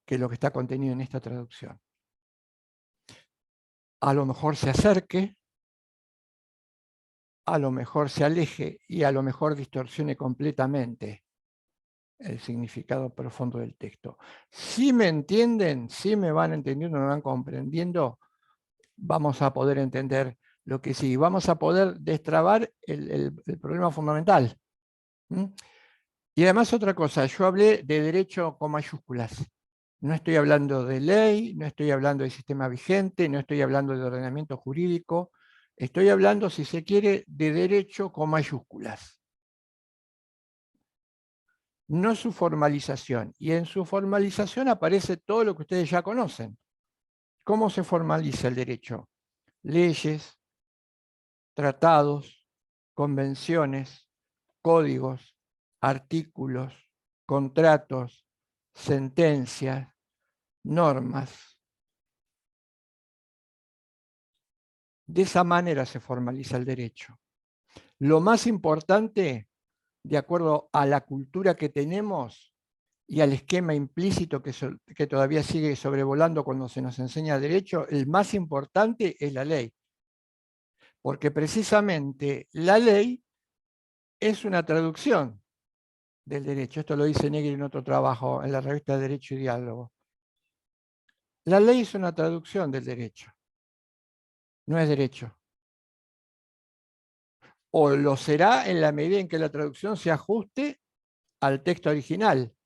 que lo que está contenido en esta traducción. A lo mejor se acerque, a lo mejor se aleje y a lo mejor distorsione completamente el significado profundo del texto. Si me entienden, si me van entendiendo, me van comprendiendo, vamos a poder entender lo que sí, vamos a poder destrabar el problema fundamental. ¿Mm? Y además otra cosa, yo hablé de derecho con mayúsculas. No estoy hablando de ley, no estoy hablando de sistema vigente, no estoy hablando de ordenamiento jurídico, estoy hablando, si se quiere, de derecho con mayúsculas. No su formalización. Y en su formalización aparece todo lo que ustedes ya conocen. ¿Cómo se formaliza el derecho? Leyes, tratados, convenciones, códigos, artículos, contratos, sentencias, normas. De esa manera se formaliza el derecho. Lo más importante, de acuerdo a la cultura que tenemos y al esquema implícito que todavía sigue sobrevolando cuando se nos enseña derecho, el más importante es la ley. Porque precisamente la ley es una traducción del derecho. Esto lo dice Negri en otro trabajo, en la revista Derecho y Diálogo. La ley es una traducción del derecho, no es derecho. O lo será en la medida en que la traducción se ajuste al texto original.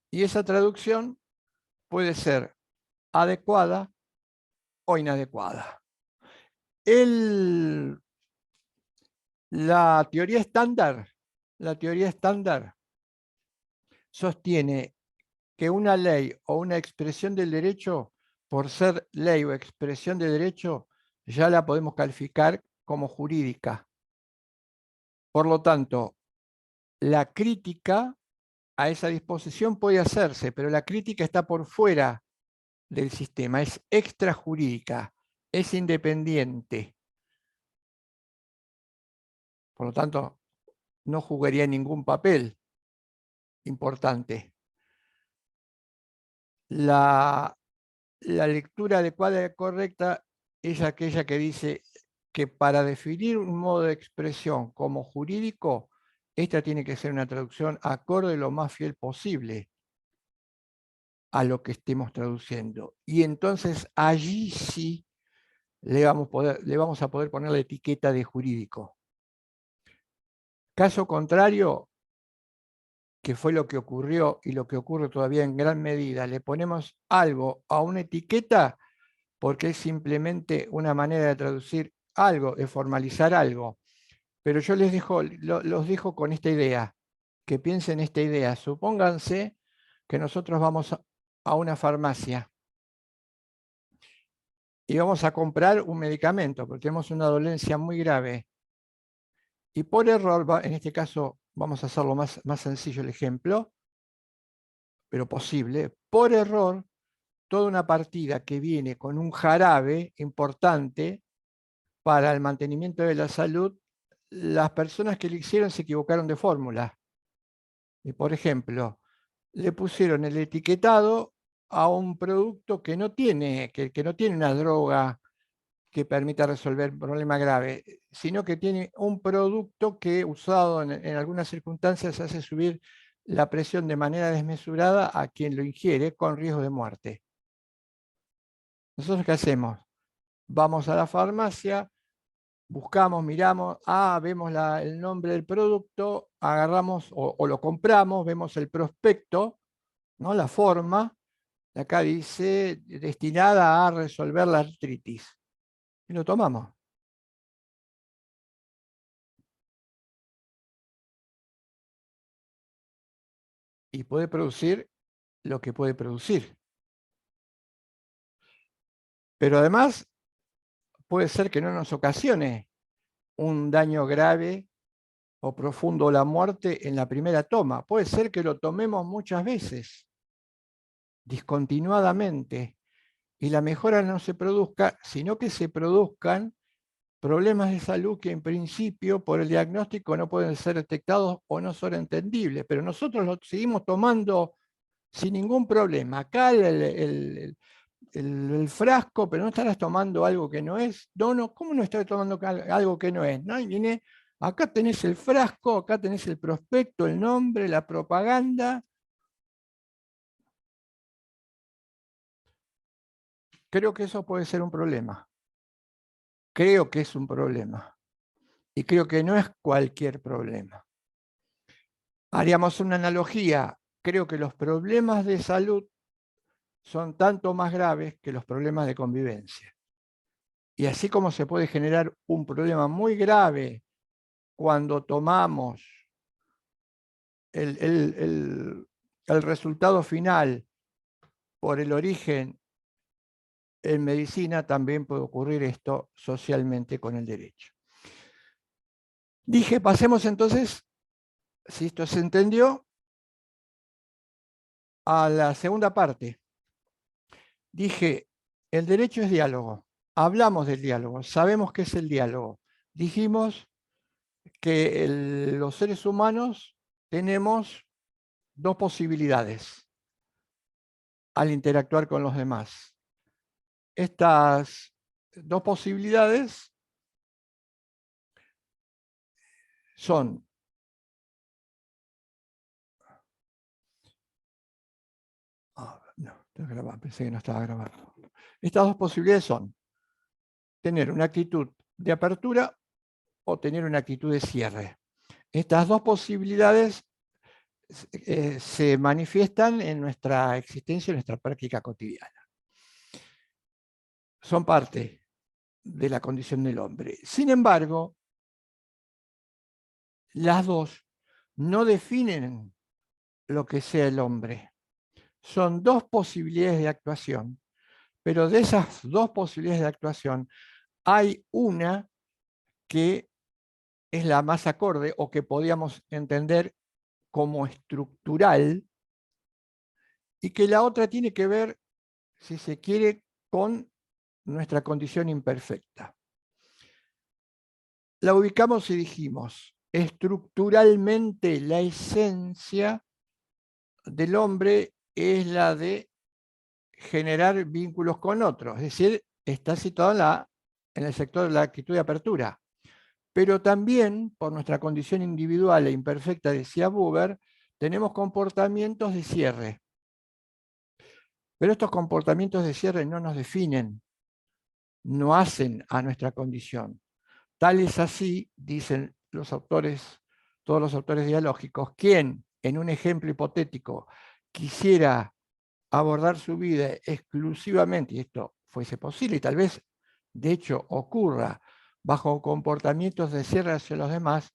Y esa traducción puede ser adecuada o inadecuada. La teoría estándar sostiene que una ley o una expresión del derecho, por ser ley o expresión de derecho, ya la podemos calificar como jurídica. Por lo tanto, la crítica a esa disposición puede hacerse, pero la crítica está por fuera del sistema, es extrajurídica, es independiente. Por lo tanto, no jugaría ningún papel importante. La lectura adecuada y correcta es aquella que dice que para definir un modo de expresión como jurídico, esta tiene que ser una traducción acorde lo más fiel posible a lo que estemos traduciendo. Y entonces allí sí le vamos a poder poner la etiqueta de jurídico. Caso contrario, que fue lo que ocurrió y lo que ocurre todavía en gran medida, le ponemos algo a una etiqueta porque es simplemente una manera de traducir algo, de formalizar algo. Pero yo los dejo con esta idea, que piensen esta idea. Supónganse que nosotros vamos a una farmacia y vamos a comprar un medicamento, porque tenemos una dolencia muy grave. Y por error, en este caso vamos a hacerlo más sencillo el ejemplo, pero posible, por error, toda una partida que viene con un jarabe importante para el mantenimiento de la salud, las personas que lo hicieron se equivocaron de fórmula. Y por ejemplo, le pusieron el etiquetado a un producto que no tiene una droga que permita resolver un problema grave, sino que tiene un producto que, usado en algunas circunstancias, hace subir la presión de manera desmesurada a quien lo ingiere con riesgo de muerte. ¿Nosotros qué hacemos? Vamos a la farmacia, buscamos, miramos, vemos el nombre del producto, agarramos o lo compramos, vemos el prospecto, ¿no? La forma, y acá dice destinada a resolver la artritis. Y lo tomamos. Y puede producir lo que puede producir. Pero además puede ser que no nos ocasione un daño grave o profundo o la muerte en la primera toma. Puede ser que lo tomemos muchas veces, discontinuadamente, y la mejora no se produzca, sino que se produzcan problemas de salud que en principio por el diagnóstico no pueden ser detectados o no son entendibles, pero nosotros lo seguimos tomando sin ningún problema. Acá el frasco, pero no estarás tomando algo que no es. No, no, ¿cómo no estás tomando algo que no es? ¿No? Y viene, acá tenés el frasco, acá tenés el prospecto, el nombre, la propaganda. Creo que eso puede ser un problema. Creo que es un problema. Y creo que no es cualquier problema. Haríamos una analogía. Creo que los problemas de salud son tanto más graves que los problemas de convivencia. Y así como se puede generar un problema muy grave cuando tomamos el resultado final por el origen en medicina, también puede ocurrir esto socialmente con el derecho. Dije, pasemos entonces, si esto se entendió, a la segunda parte. Dije, el derecho es diálogo. Hablamos del diálogo, sabemos qué es el diálogo. Dijimos que los seres humanos tenemos dos posibilidades al interactuar con los demás. Estas dos posibilidades son no, pensé que no estaba grabando. Estas dos posibilidades son tener una actitud de apertura o tener una actitud de cierre. Estas dos posibilidades se manifiestan en nuestra existencia, en nuestra práctica cotidiana. Son parte de la condición del hombre. Sin embargo, las dos no definen lo que sea el hombre. Son dos posibilidades de actuación, pero de esas dos posibilidades de actuación hay una que es la más acorde o que podríamos entender como estructural y que la otra tiene que ver, si se quiere, con nuestra condición imperfecta. La ubicamos y dijimos, estructuralmente la esencia del hombre es la de generar vínculos con otros, es decir, está situado en el sector de la actitud de apertura. Pero también, por nuestra condición individual e imperfecta, decía Buber, tenemos comportamientos de cierre. Pero estos comportamientos de cierre no nos definen, no hacen a nuestra condición. Tal es así, dicen los autores, todos los autores dialógicos, quien, en un ejemplo hipotético, quisiera abordar su vida exclusivamente, y esto fuese posible, y tal vez de hecho ocurra, bajo comportamientos de cierre hacia los demás,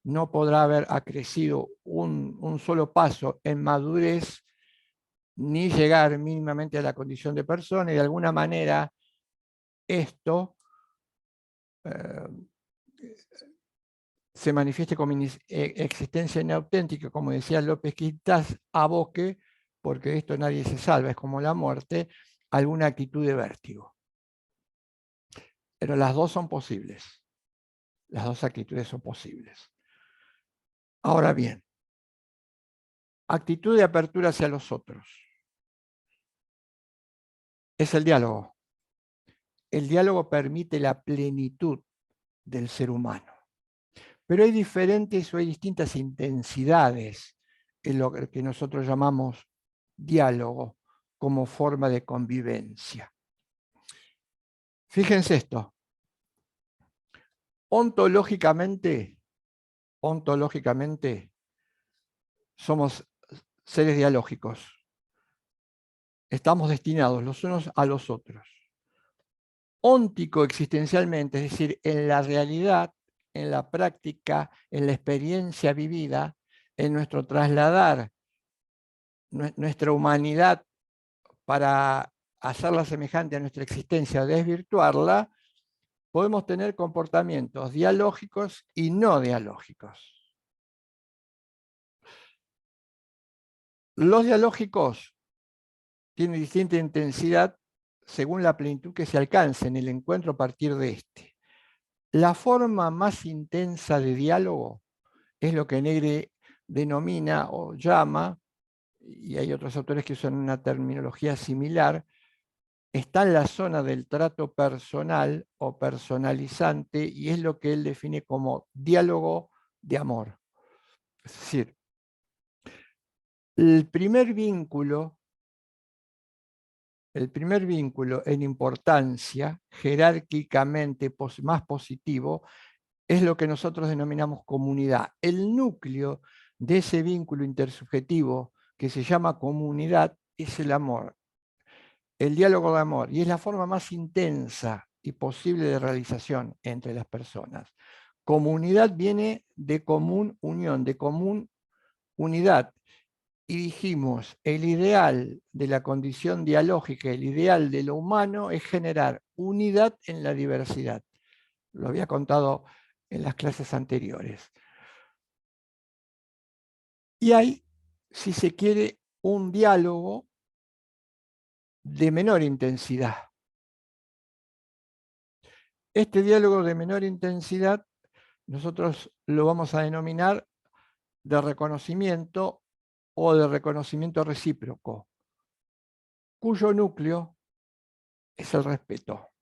no podrá haber acrecido un solo paso en madurez, ni llegar mínimamente a la condición de persona, y de alguna manera esto eh, se manifieste como existencia inauténtica, como decía López Quintas, aboque, porque de esto nadie se salva, es como la muerte, alguna actitud de vértigo. Pero las dos son posibles. Las dos actitudes son posibles. Ahora bien, actitud de apertura hacia los otros. Es el diálogo. el diálogo permite la plenitud del ser humano. Pero hay diferentes o hay distintas intensidades en lo que nosotros llamamos diálogo como forma de convivencia. Fíjense esto. Ontológicamente, somos seres dialógicos. Estamos destinados los unos a los otros. Óntico existencialmente, es decir, en la realidad, en la práctica, en la experiencia vivida, en nuestro trasladar nuestra humanidad para hacerla semejante a nuestra existencia o desvirtuarla, podemos tener comportamientos dialógicos y no dialógicos. Los dialógicos tienen distinta intensidad según la plenitud que se alcance en el encuentro a partir de este. La forma más intensa de diálogo es lo que Negri denomina o llama, y hay otros autores que usan una terminología similar, está en la zona del trato personal o personalizante y es lo que él define como diálogo de amor. Es decir, el primer vínculo en importancia, jerárquicamente más positivo, es lo que nosotros denominamos comunidad. El núcleo de ese vínculo intersubjetivo que se llama comunidad es el amor, el diálogo de amor, y es la forma más intensa y posible de realización entre las personas. Comunidad viene de común unión, de común unidad. Y dijimos, el ideal de la condición dialógica, el ideal de lo humano es generar unidad en la diversidad. Lo había contado en las clases anteriores. Y hay, si se quiere, un diálogo de menor intensidad. Este diálogo de menor intensidad nosotros lo vamos a denominar de reconocimiento o de reconocimiento recíproco, cuyo núcleo es el respeto.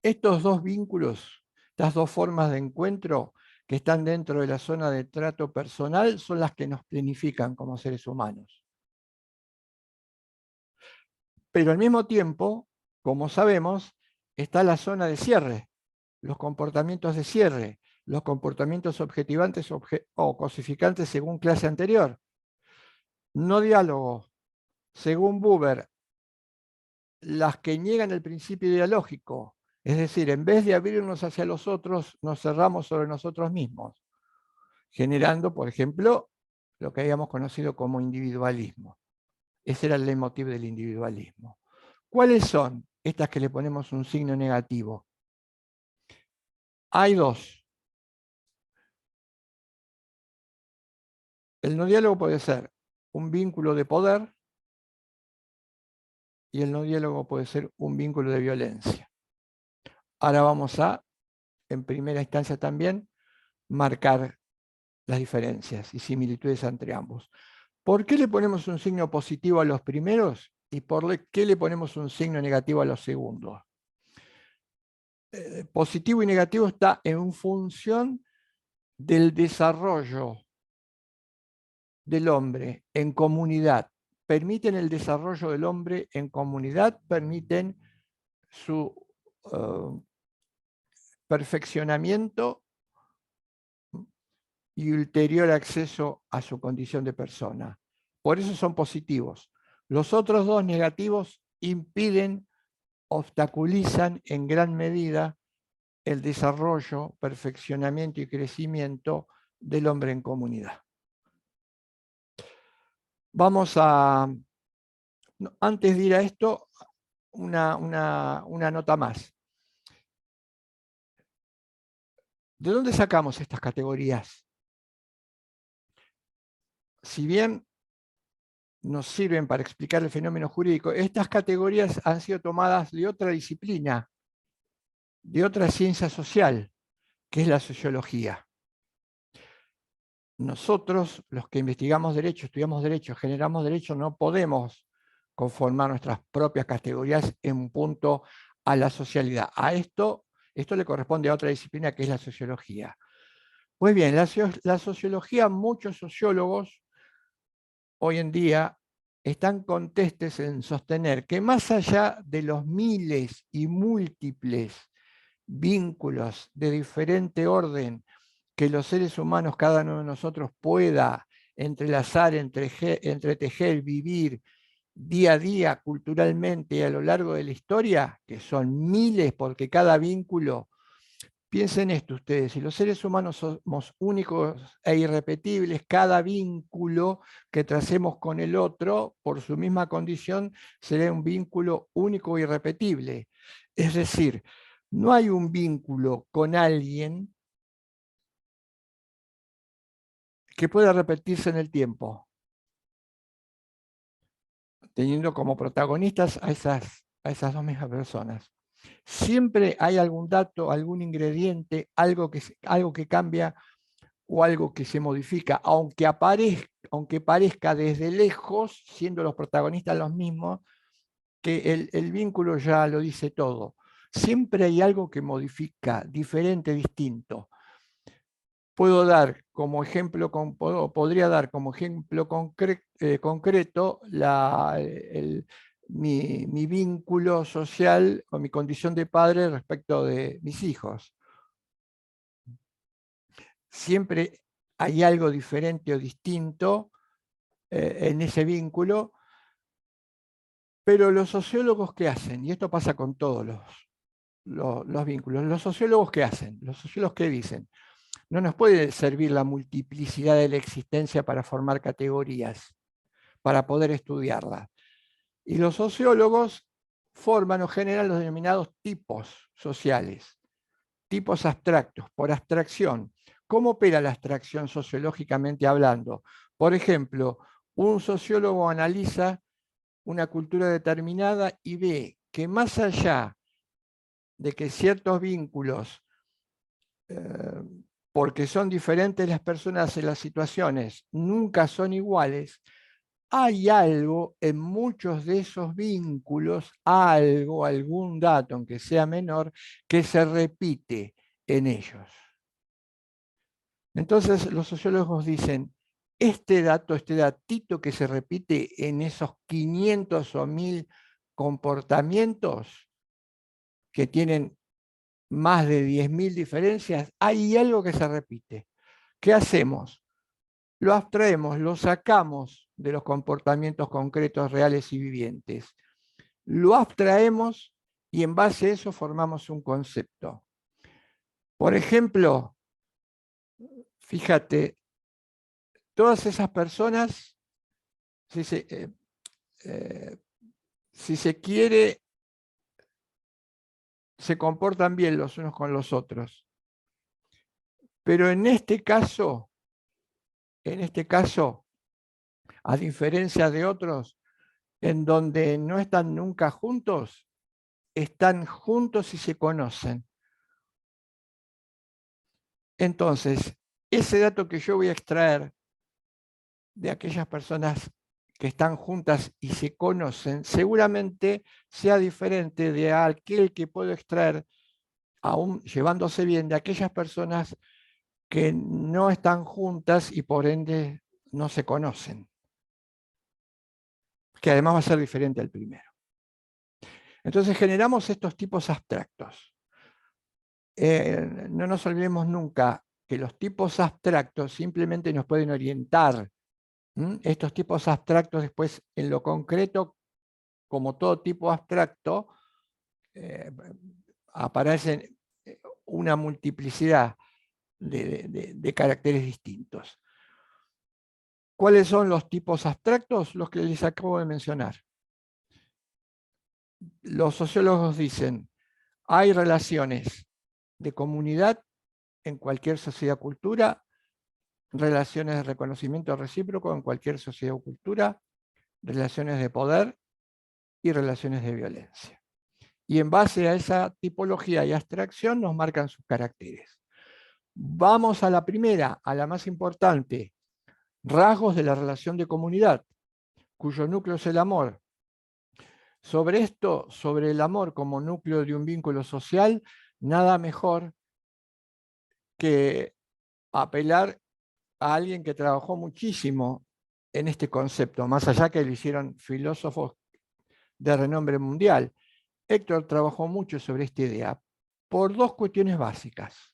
Estos dos vínculos, estas dos formas de encuentro que están dentro de la zona de trato personal son las que nos planifican como seres humanos. Pero al mismo tiempo, como sabemos, está la zona de cierre, los comportamientos de cierre, los comportamientos objetivantes o cosificantes según clase anterior. No diálogo, según Buber, las que niegan el principio dialógico, es decir, en vez de abrirnos hacia los otros, nos cerramos sobre nosotros mismos, generando, por ejemplo, lo que habíamos conocido como individualismo. Ese era el leitmotiv del individualismo. ¿Cuáles son estas que le ponemos un signo negativo? Hay dos. El no diálogo puede ser un vínculo de poder y el no diálogo puede ser un vínculo de violencia. Ahora vamos a, en primera instancia también, marcar las diferencias y similitudes entre ambos. ¿Por qué le ponemos un signo positivo a los primeros y por qué le ponemos un signo negativo a los segundos? Positivo y negativo está en función del desarrollo del hombre en comunidad. Permiten el desarrollo del hombre en comunidad, permiten su perfeccionamiento y ulterior acceso a su condición de persona. Por eso son positivos. Los otros dos negativos impiden, obstaculizan en gran medida el desarrollo, perfeccionamiento y crecimiento del hombre en comunidad. Vamos a, antes de ir a esto, una nota más. ¿De dónde sacamos estas categorías? Si bien nos sirven para explicar el fenómeno jurídico, estas categorías han sido tomadas de otra disciplina, de otra ciencia social, que es la sociología. Nosotros, los que investigamos derecho, estudiamos derecho, generamos derecho, no podemos conformar nuestras propias categorías en punto a la socialidad. Esto le corresponde a otra disciplina que es la sociología. Pues bien, la sociología, muchos sociólogos hoy en día están contestes en sostener que más allá de los miles y múltiples vínculos de diferente orden que los seres humanos, cada uno de nosotros, pueda entrelazar, entretejer, vivir día a día culturalmente y a lo largo de la historia, que son miles porque cada vínculo. Piensen esto ustedes, si los seres humanos somos únicos e irrepetibles, cada vínculo que tracemos con el otro, por su misma condición, será un vínculo único e irrepetible. Es decir, no hay un vínculo con alguien que pueda repetirse en el tiempo, teniendo como protagonistas a esas dos mismas personas. Siempre hay algún dato, algún ingrediente, algo que cambia o algo que se modifica, aunque parezca desde lejos, siendo los protagonistas los mismos, que el vínculo ya lo dice todo. Siempre hay algo que modifica, diferente, distinto. Puedo dar como ejemplo, podría dar como ejemplo concreto mi vínculo social o mi condición de padre respecto de mis hijos. Siempre hay algo diferente o distinto en ese vínculo, pero los sociólogos, ¿qué hacen? Y esto pasa con todos los vínculos. ¿Los sociólogos qué hacen? Los sociólogos, ¿qué dicen? No nos puede servir la multiplicidad de la existencia para formar categorías, para poder estudiarlas. Y los sociólogos forman o generan los denominados tipos sociales, tipos abstractos, por abstracción. ¿Cómo opera la abstracción sociológicamente hablando? Por ejemplo, un sociólogo analiza una cultura determinada y ve que más allá de que ciertos vínculos, porque son diferentes las personas en las situaciones, nunca son iguales, hay algo en muchos de esos vínculos, algún dato, aunque sea menor, que se repite en ellos. Entonces los sociólogos dicen, este datito que se repite en esos 500 o 1000 comportamientos que tienen más de 10.000 diferencias, hay algo que se repite. ¿Qué hacemos? Lo abstraemos, lo sacamos de los comportamientos concretos, reales y vivientes. Lo abstraemos y en base a eso formamos un concepto. Por ejemplo, fíjate, todas esas personas, si se quiere, se comportan bien los unos con los otros. Pero en este caso, a diferencia de otros, en donde no están nunca juntos, están juntos y se conocen. Entonces, ese dato que yo voy a extraer de aquellas personas que están juntas y se conocen, seguramente sea diferente de aquel que puedo extraer, aún llevándose bien, de aquellas personas que no están juntas y por ende no se conocen, que además va a ser diferente al primero. Entonces generamos estos tipos abstractos. No nos olvidemos nunca que los tipos abstractos simplemente nos pueden orientar. Estos tipos abstractos después en lo concreto, como todo tipo abstracto, aparecen una multiplicidad de caracteres distintos. ¿Cuáles son los tipos abstractos? Los que les acabo de mencionar. Los sociólogos dicen, hay relaciones de comunidad en cualquier sociedad o cultura, relaciones de reconocimiento recíproco en cualquier sociedad o cultura, relaciones de poder y relaciones de violencia. Y en base a esa tipología y abstracción nos marcan sus caracteres. Vamos a la primera, a la más importante, rasgos de la relación de comunidad, cuyo núcleo es el amor. Sobre esto, sobre el amor como núcleo de un vínculo social, nada mejor que apelar a alguien que trabajó muchísimo en este concepto, más allá que lo hicieron filósofos de renombre mundial. Héctor trabajó mucho sobre esta idea por dos cuestiones básicas.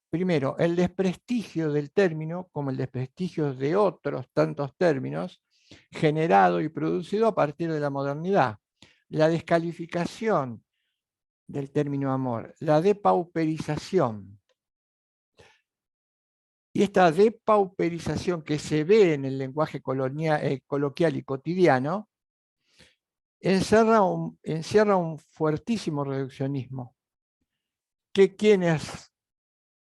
Primero, el desprestigio del término, como el desprestigio de otros tantos términos, generado y producido a partir de la modernidad. La descalificación del término amor, la depauperización. Y esta depauperización que se ve en el lenguaje coloquial y cotidiano encierra un fuertísimo reduccionismo que quienes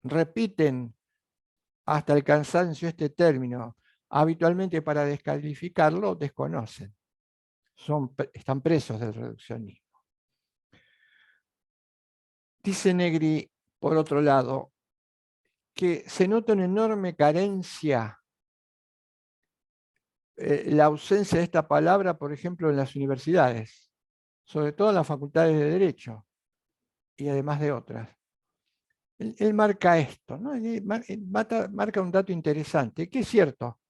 repiten hasta el cansancio este término habitualmente para descalificarlo desconocen. Están presos del reduccionismo. Dice Negri, por otro lado, que se nota una enorme carencia, la ausencia de esta palabra, por ejemplo, en las universidades, sobre todo en las facultades de Derecho y además de otras. Él marca esto, ¿no? Marca un dato interesante, que es cierto,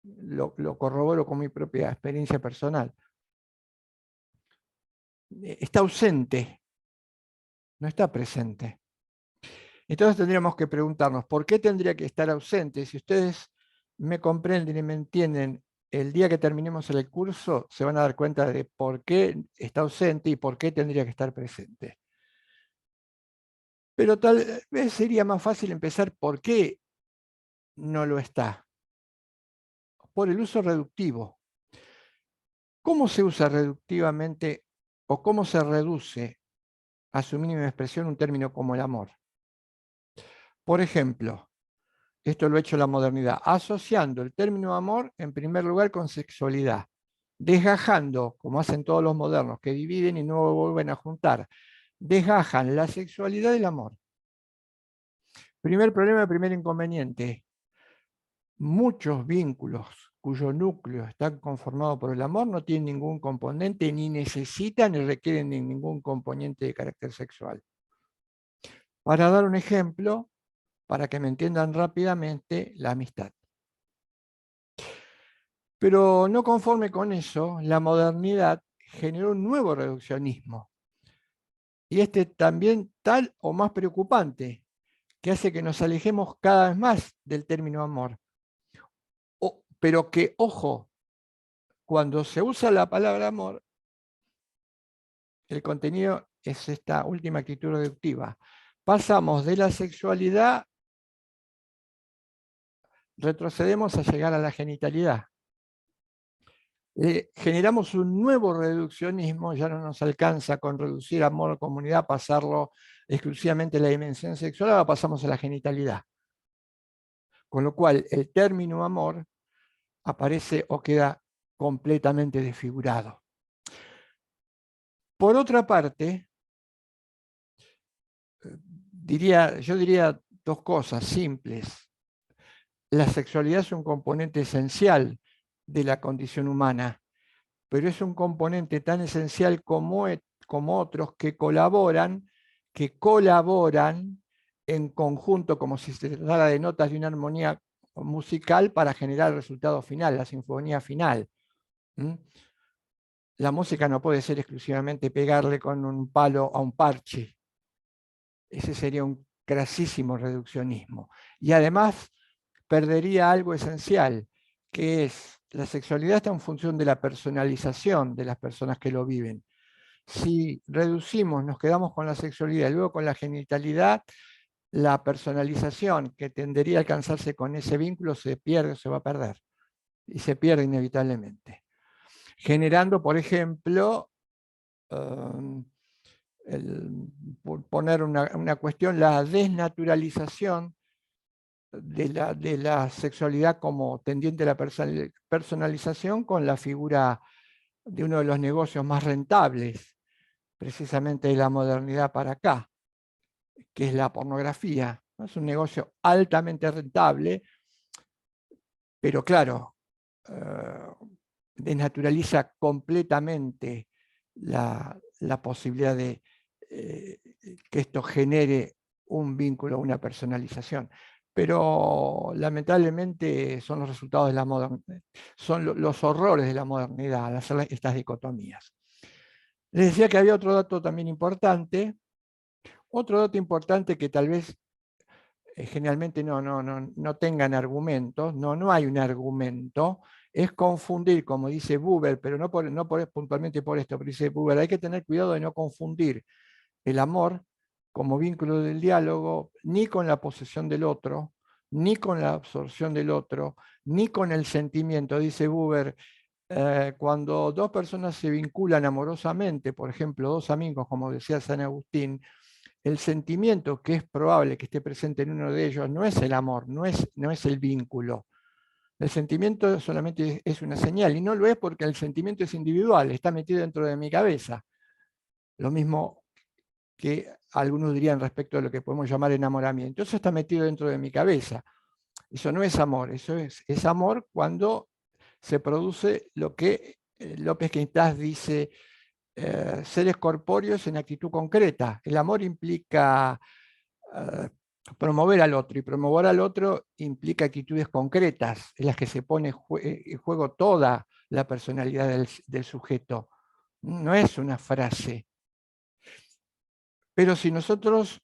lo corroboro con mi propia experiencia personal. Está ausente, no está presente. Entonces tendríamos que preguntarnos, ¿por qué tendría que estar ausente? Si ustedes me comprenden y me entienden, el día que terminemos el curso se van a dar cuenta de por qué está ausente y por qué tendría que estar presente. Pero tal vez sería más fácil empezar por qué no lo está. Por el uso reductivo. ¿Cómo se usa reductivamente o cómo se reduce a su mínima expresión un término como el amor? Por ejemplo, esto lo ha hecho la modernidad, asociando el término amor en primer lugar con sexualidad, desgajando, como hacen todos los modernos, que dividen y no vuelven a juntar, desgajan la sexualidad del amor. Primer problema, primer inconveniente. Muchos vínculos cuyo núcleo está conformado por el amor no tienen ningún componente, ni necesitan ni requieren de ningún componente de carácter sexual. Para dar un ejemplo, para que me entiendan rápidamente, la amistad. Pero no conforme con eso, la modernidad generó un nuevo reduccionismo. Y este también tal o más preocupante, que hace que nos alejemos cada vez más del término amor. Pero que, ojo, cuando se usa la palabra amor, el contenido es esta última actitud reductiva. Pasamos de la sexualidad, retrocedemos a llegar a la genitalidad. Generamos un nuevo reduccionismo, ya no nos alcanza con reducir amor a comunidad, pasarlo exclusivamente a la dimensión sexual, ahora pasamos a la genitalidad. Con lo cual el término amor aparece o queda completamente desfigurado. Por otra parte, yo diría dos cosas simples. La sexualidad es un componente esencial de la condición humana, pero es un componente tan esencial como otros que colaboran en conjunto, como si se tratara de notas de una armonía musical para generar el resultado final, la sinfonía final. La música no puede ser exclusivamente pegarle con un palo a un parche. Ese sería un crasísimo reduccionismo. Y además perdería algo esencial, que es la sexualidad está en función de la personalización de las personas que lo viven. Si reducimos, nos quedamos con la sexualidad y luego con la genitalidad, la personalización que tendería a alcanzarse con ese vínculo se pierde o se va a perder. Y se pierde inevitablemente. Generando, por ejemplo, por poner una cuestión, la desnaturalización de la sexualidad como tendiente a la personalización con la figura de uno de los negocios más rentables, precisamente de la modernidad para acá, que es la pornografía. Es un negocio altamente rentable, pero claro, desnaturaliza completamente la posibilidad de que esto genere un vínculo, una personalización. Pero lamentablemente son los resultados de la modernidad, son los horrores de la modernidad al hacer estas dicotomías. Les decía que había otro dato también importante, que tal vez generalmente no tengan argumentos, no hay un argumento, es confundir, como dice Buber, pero puntualmente por esto, pero dice Buber, hay que tener cuidado de no confundir el amor como vínculo del diálogo, ni con la posesión del otro, ni con la absorción del otro, ni con el sentimiento. Dice Buber, cuando dos personas se vinculan amorosamente, por ejemplo, dos amigos, como decía San Agustín, el sentimiento que es probable que esté presente en uno de ellos no es el amor, no es el vínculo. El sentimiento solamente es una señal, y no lo es porque el sentimiento es individual, está metido dentro de mi cabeza. Lo mismo que algunos dirían respecto a lo que podemos llamar enamoramiento. Eso está metido dentro de mi cabeza. Eso no es amor, eso es amor cuando se produce lo que López Quintás dice, seres corpóreos en actitud concreta. El amor implica promover al otro, y promover al otro implica actitudes concretas en las que se pone en juego toda la personalidad del sujeto. No es una frase. Pero si nosotros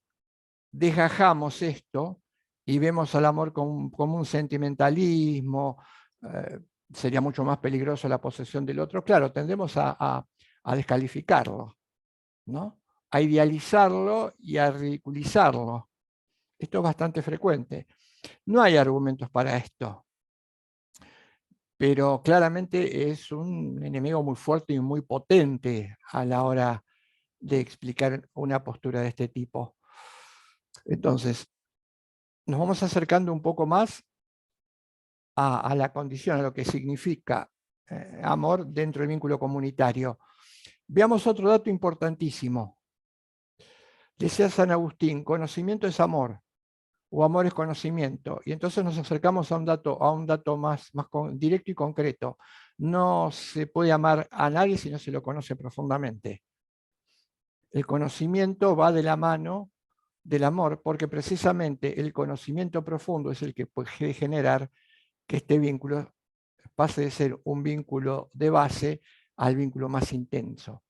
desgajamos esto y vemos al amor como un sentimentalismo, sería mucho más peligroso la posesión del otro, claro, tendemos a descalificarlo, ¿no? A idealizarlo y a ridiculizarlo. Esto es bastante frecuente. No hay argumentos para esto, pero claramente es un enemigo muy fuerte y muy potente a la hora de explicar una postura de este tipo. Entonces, nos vamos acercando un poco más a la condición, a lo que significa amor dentro del vínculo comunitario. Veamos otro dato importantísimo. Decía San Agustín, conocimiento es amor, o amor es conocimiento. Y entonces nos acercamos a un dato más directo y concreto. No se puede amar a nadie si no se lo conoce profundamente. El conocimiento va de la mano del amor, porque precisamente el conocimiento profundo es el que puede generar que este vínculo pase de ser un vínculo de base al vínculo más intenso.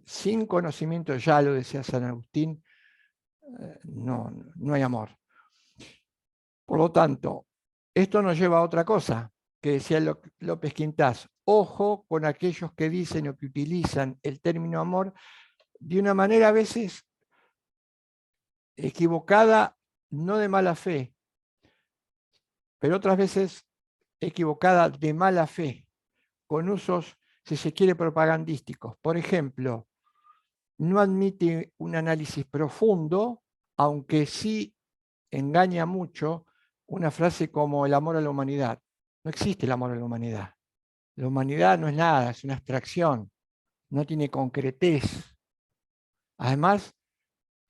Sin conocimiento, ya lo decía San Agustín, no hay amor. Por lo tanto, esto nos lleva a otra cosa que decía López Quintás. Ojo con aquellos que dicen o que utilizan el término amor de una manera a veces equivocada, no de mala fe, pero otras veces equivocada de mala fe, con usos, si se quiere, propagandísticos. Por ejemplo, no admite un análisis profundo, aunque sí engaña mucho una frase como el amor a la humanidad. No existe el amor a la humanidad. La humanidad no es nada, es una abstracción, no tiene concretez. Además,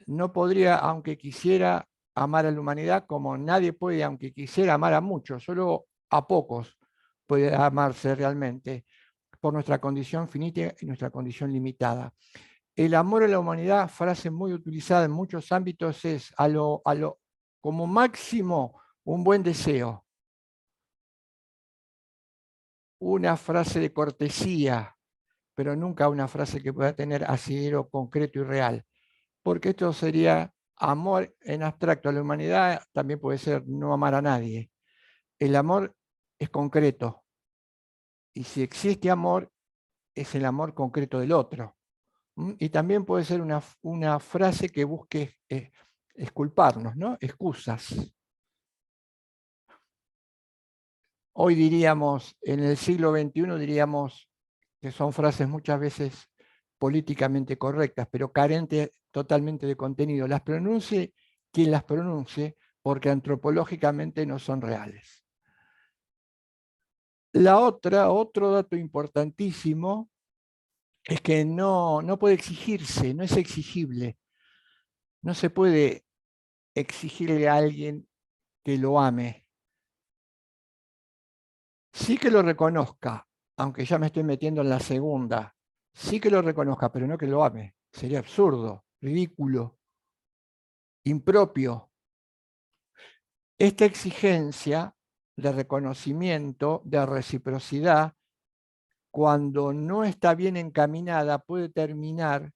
no podría, aunque quisiera, amar a la humanidad como nadie puede, aunque quisiera, amar a muchos, solo a pocos puede amarse realmente por nuestra condición finita y nuestra condición limitada. El amor a la humanidad, frase muy utilizada en muchos ámbitos, es como máximo un buen deseo, una frase de cortesía, pero nunca una frase que pueda tener asidero concreto y real, porque esto sería amor en abstracto. A la humanidad también puede ser no amar a nadie. El amor es concreto, y si existe amor, es el amor concreto del otro. Y también puede ser una frase que busque exculparnos, ¿no? Excusas. Hoy diríamos, en el siglo XXI diríamos que son frases muchas veces políticamente correctas, pero carentes totalmente de contenido. Las pronuncie quien las pronuncie, porque antropológicamente no son reales. Otro dato importantísimo es que no puede exigirse, no es exigible. No se puede exigirle a alguien que lo ame. Sí que lo reconozca, aunque ya me estoy metiendo en la segunda. Sí que lo reconozca, pero no que lo ame. Sería absurdo, ridículo, impropio. Esta exigencia de reconocimiento, de reciprocidad, cuando no está bien encaminada, puede terminar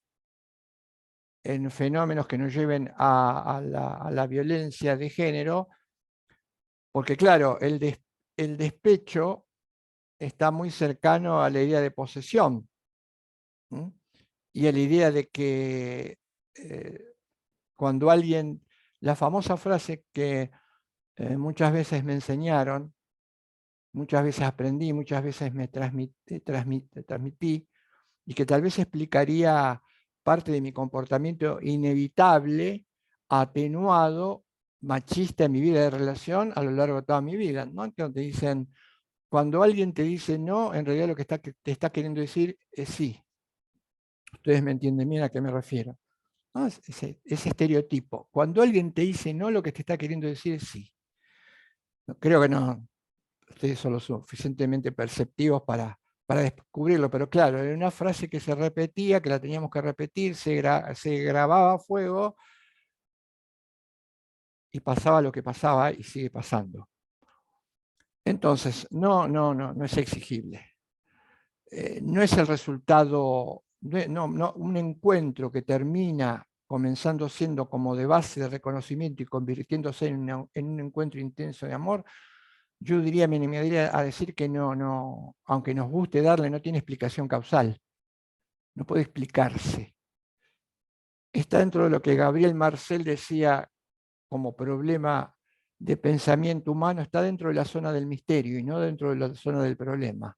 en fenómenos que nos lleven a la violencia de género, porque claro, el despecho está muy cercano a la idea de posesión, ¿m? Y a la idea de que cuando alguien, la famosa frase que muchas veces me enseñaron, muchas veces aprendí, muchas veces me transmití, y que tal vez explicaría parte de mi comportamiento inevitable, atenuado, machista en mi vida de relación a lo largo de toda mi vida, ¿no? Que te dicen, cuando alguien te dice no, en realidad lo que te está queriendo decir es sí. Ustedes me entienden bien a qué me refiero, ¿no? Ese estereotipo. Cuando alguien te dice no, lo que te está queriendo decir es sí. Creo que no, ustedes son lo suficientemente perceptivos para descubrirlo, pero claro, era una frase que se repetía, que la teníamos que repetir, se grababa a fuego y pasaba lo que pasaba y sigue pasando. Entonces, no es exigible. No es el resultado, un encuentro que termina comenzando siendo como de base de reconocimiento y convirtiéndose en un encuentro intenso de amor. Yo diría, me animaría a decir que no, aunque nos guste darle, no tiene explicación causal, no puede explicarse. Está dentro de lo que Gabriel Marcel decía como problema de pensamiento humano, está dentro de la zona del misterio y no dentro de la zona del problema.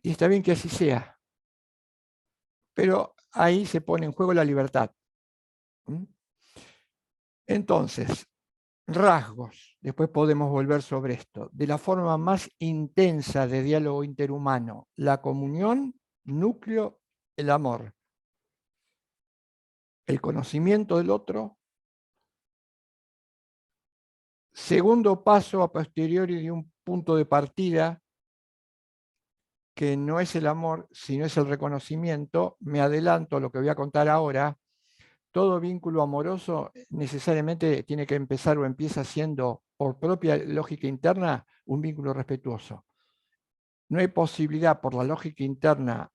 Y está bien que así sea, pero ahí se pone en juego la libertad. Entonces, rasgos, después podemos volver sobre esto, de la forma más intensa de diálogo interhumano, la comunión, núcleo, el amor, el conocimiento del otro, segundo paso a posteriori de un punto de partida que no es el amor, sino es el reconocimiento. Me adelanto a lo que voy a contar ahora. Todo vínculo amoroso necesariamente tiene que empezar o empieza siendo, por propia lógica interna, un vínculo respetuoso. No hay posibilidad, por la lógica interna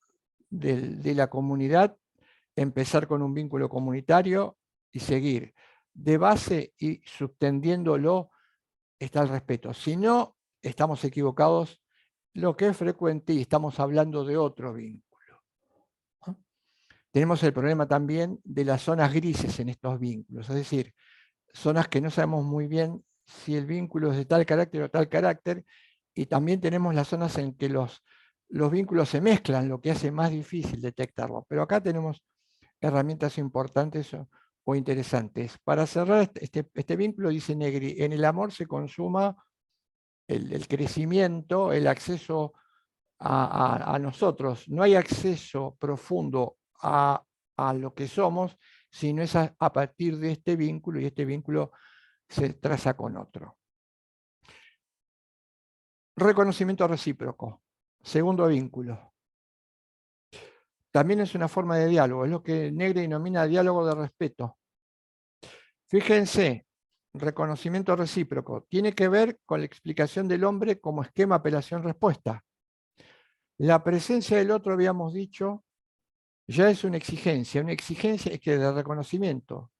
de la comunidad, empezar con un vínculo comunitario y seguir. De base y subtendiéndolo está el respeto. Si no, estamos equivocados, lo que es frecuente y estamos hablando de otro vínculo. Tenemos el problema también de las zonas grises en estos vínculos, es decir, zonas que no sabemos muy bien si el vínculo es de tal carácter o tal carácter, y también tenemos las zonas en que los vínculos se mezclan, lo que hace más difícil detectarlo. Pero acá tenemos herramientas importantes o interesantes. Para cerrar este vínculo, dice Negri, en el amor se consuma el crecimiento, el acceso a nosotros. No hay acceso profundo a lo que somos, sino es a partir de este vínculo, y este vínculo se traza con otro. Reconocimiento recíproco. Segundo vínculo. También es una forma de diálogo, es lo que Negri denomina diálogo de respeto. Fíjense, reconocimiento recíproco. Tiene que ver con la explicación del hombre como esquema apelación-respuesta. La presencia del otro, habíamos dicho, ya es una exigencia. Una exigencia es que de reconocimiento,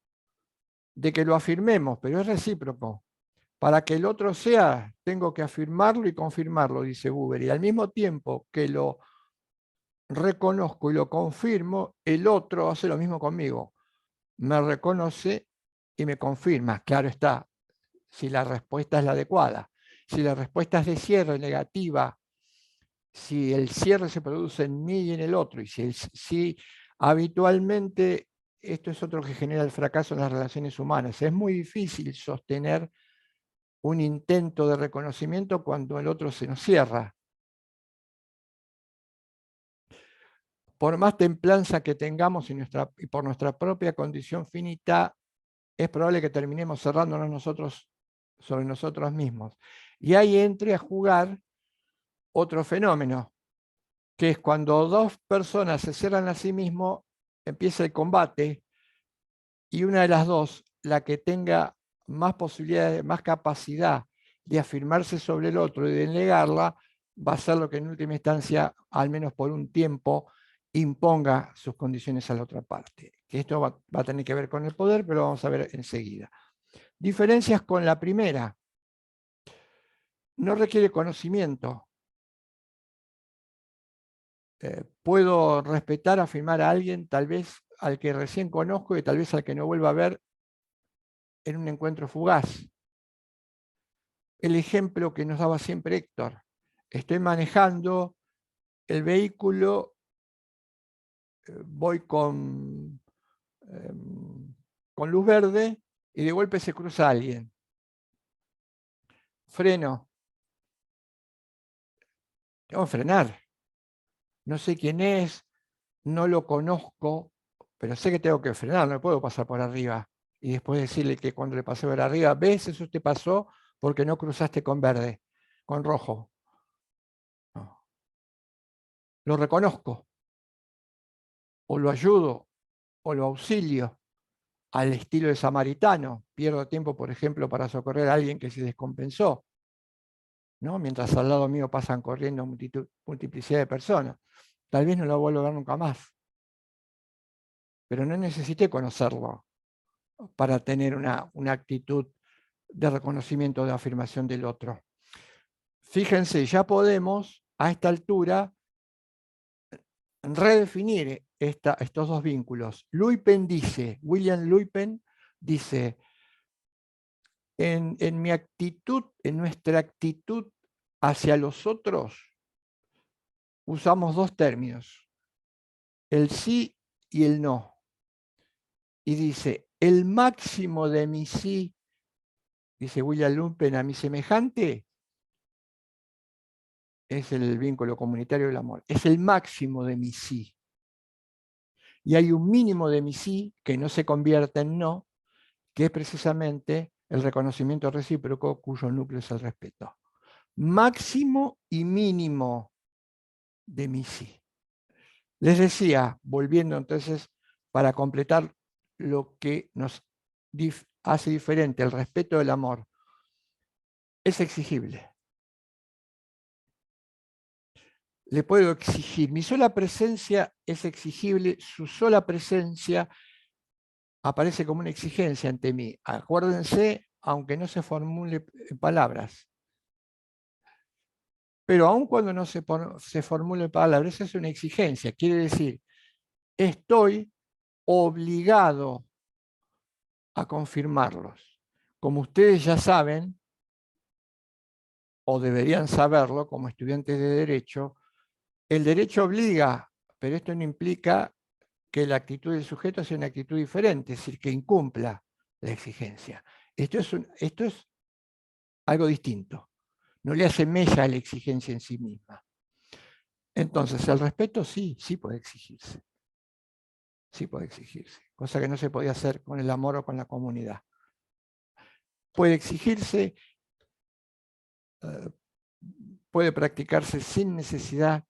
de que lo afirmemos, pero es recíproco. Para que el otro sea, tengo que afirmarlo y confirmarlo, dice Buber. Y al mismo tiempo que lo reconozco y lo confirmo, el otro hace lo mismo conmigo. Me reconoce y me confirma. Claro está, si la respuesta es la adecuada. Si la respuesta es de cierre negativa, si el cierre se produce en mí y en el otro, y si habitualmente esto es otro que genera el fracaso en las relaciones humanas. Es muy difícil sostener un intento de reconocimiento cuando el otro se nos cierra. Por más templanza que tengamos y por nuestra propia condición finita, es probable que terminemos cerrándonos nosotros sobre nosotros mismos. Y ahí entre a jugar otro fenómeno, que es cuando dos personas se cierran a sí mismos, empieza el combate y una de las dos, la que tenga más posibilidades, más capacidad de afirmarse sobre el otro y de negarla, va a ser lo que en última instancia, al menos por un tiempo, imponga sus condiciones a la otra parte. Que esto va a tener que ver con el poder, pero lo vamos a ver enseguida. Diferencias con la primera. No requiere conocimiento. Puedo respetar, afirmar a alguien, tal vez al que recién conozco y tal vez al que no vuelva a ver en un encuentro fugaz. El ejemplo que nos daba siempre Héctor. Estoy manejando el vehículo, voy con luz verde y de golpe se cruza alguien. Freno. Tengo que frenar. No sé quién es, no lo conozco, pero sé que tengo que frenar, no puedo pasar por arriba. Y después decirle que cuando le pasé por arriba, ¿ves? Eso te pasó porque no cruzaste con verde, con rojo. No. Lo reconozco, o lo ayudo, o lo auxilio, al estilo de samaritano. Pierdo tiempo, por ejemplo, para socorrer a alguien que se descompensó, ¿no? Mientras al lado mío pasan corriendo multiplicidad de personas. Tal vez no lo vuelvo a ver nunca más, pero no necesité conocerlo para tener una actitud de reconocimiento, de afirmación del otro. Fíjense, ya podemos a esta altura redefinir estos dos vínculos. William Luypen dice, en mi actitud, en nuestra actitud hacia los otros, usamos dos términos, el sí y el no. Y dice, el máximo de mi sí, dice William Luypen, a mi semejante, es el vínculo comunitario del amor. Es el máximo de mi sí. Y hay un mínimo de mi sí que no se convierte en no, que es precisamente el reconocimiento recíproco cuyo núcleo es el respeto. Máximo y mínimo de mi sí. Les decía, volviendo entonces, para completar lo que nos hace diferente el respeto del amor, es exigible. Le puedo exigir. Mi sola presencia es exigible, su sola presencia aparece como una exigencia ante mí. Acuérdense, aunque no se formule en palabras. Pero aun cuando no se formule en palabras, es una exigencia. Quiere decir, estoy obligado a confirmarlos. Como ustedes ya saben, o deberían saberlo como estudiantes de Derecho, el derecho obliga, pero esto no implica que la actitud del sujeto sea una actitud diferente, es decir, que incumpla la exigencia. Esto es algo distinto. No le hace mella a la exigencia en sí misma. Entonces, el respeto sí puede exigirse. Sí puede exigirse, cosa que no se podía hacer con el amor o con la comunidad. Puede exigirse, puede practicarse sin necesidad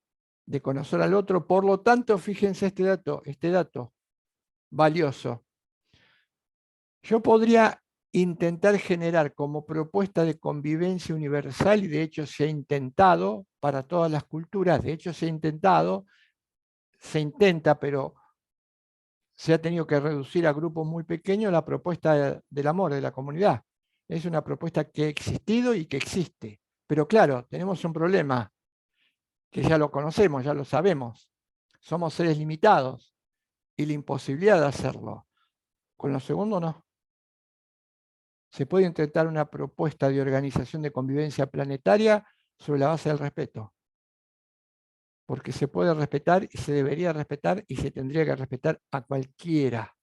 de conocer al otro. Por lo tanto, fíjense este dato valioso. Yo podría intentar generar como propuesta de convivencia universal, y de hecho se ha intentado para todas las culturas, de hecho se intenta, pero se ha tenido que reducir a grupos muy pequeños la propuesta del amor, de la comunidad. Es una propuesta que ha existido y que existe. Pero claro, tenemos un problema que ya lo conocemos, ya lo sabemos. Somos seres limitados y la imposibilidad de hacerlo. Con lo segundo no. Se puede intentar una propuesta de organización de convivencia planetaria sobre la base del respeto. Porque se puede respetar y se debería respetar y se tendría que respetar a cualquiera.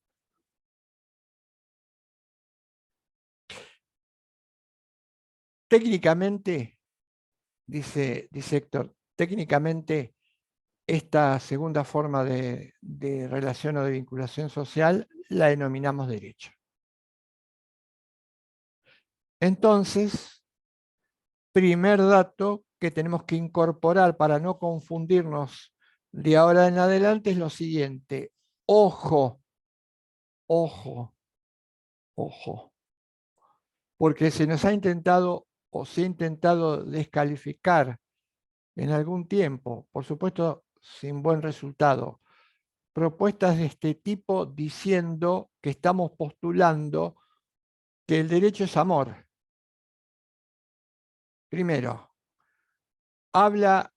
Técnicamente, dice Héctor, técnicamente esta segunda forma de relación o de vinculación social la denominamos derecho. Entonces, primer dato que tenemos que incorporar para no confundirnos de ahora en adelante es lo siguiente. Ojo, ojo, ojo. Porque se nos ha intentado o se ha intentado descalificar en algún tiempo, por supuesto sin buen resultado, propuestas de este tipo diciendo que estamos postulando que el derecho es amor. Primero, habla,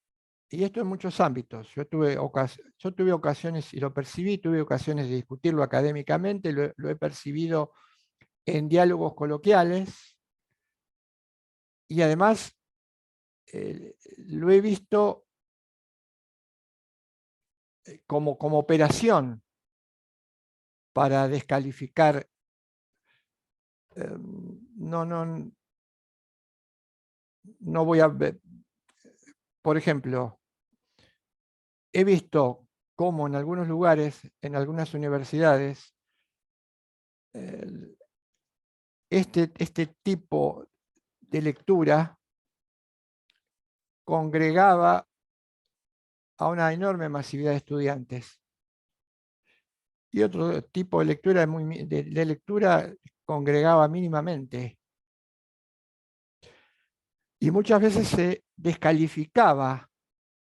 y esto en muchos ámbitos, yo tuve ocasiones, y lo percibí, tuve ocasiones de discutirlo académicamente, lo he percibido en diálogos coloquiales, y además lo he visto como operación para descalificar. No voy a ver. Por ejemplo, he visto cómo en algunos lugares, en algunas universidades, este tipo de lectura congregaba a una enorme masividad de estudiantes. Y otro tipo de lectura, de lectura congregaba mínimamente. Y muchas veces se descalificaba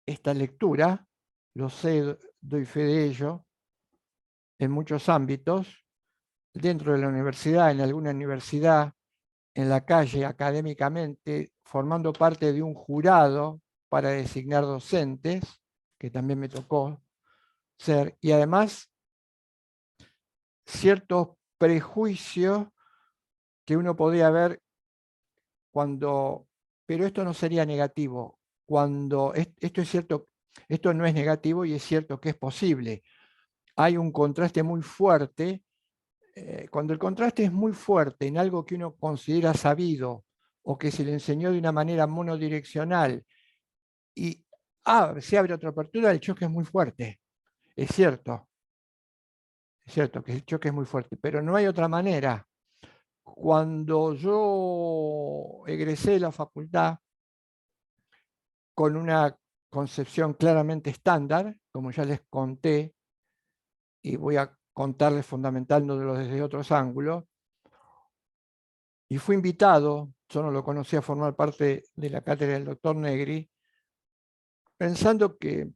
esta lectura, lo sé, doy fe de ello, en muchos ámbitos, dentro de la universidad, en alguna universidad, en la calle, académicamente, formando parte de un jurado para designar docentes, que también me tocó ser, y además ciertos prejuicios que uno podía ver cuando, pero esto no sería negativo, cuando esto es cierto, esto no es negativo y es cierto que es posible. Hay un contraste muy fuerte. Cuando el contraste es muy fuerte en algo que uno considera sabido o que se le enseñó de una manera monodireccional y se abre otra apertura, el choque es muy fuerte. Es cierto que el choque es muy fuerte, pero no hay otra manera. Cuando yo egresé de la facultad con una concepción claramente estándar, como ya les conté, y voy a contarles fundamentándolo desde otros ángulos, y fui invitado, yo no lo conocía, a formar parte de la cátedra del doctor Negri, pensando que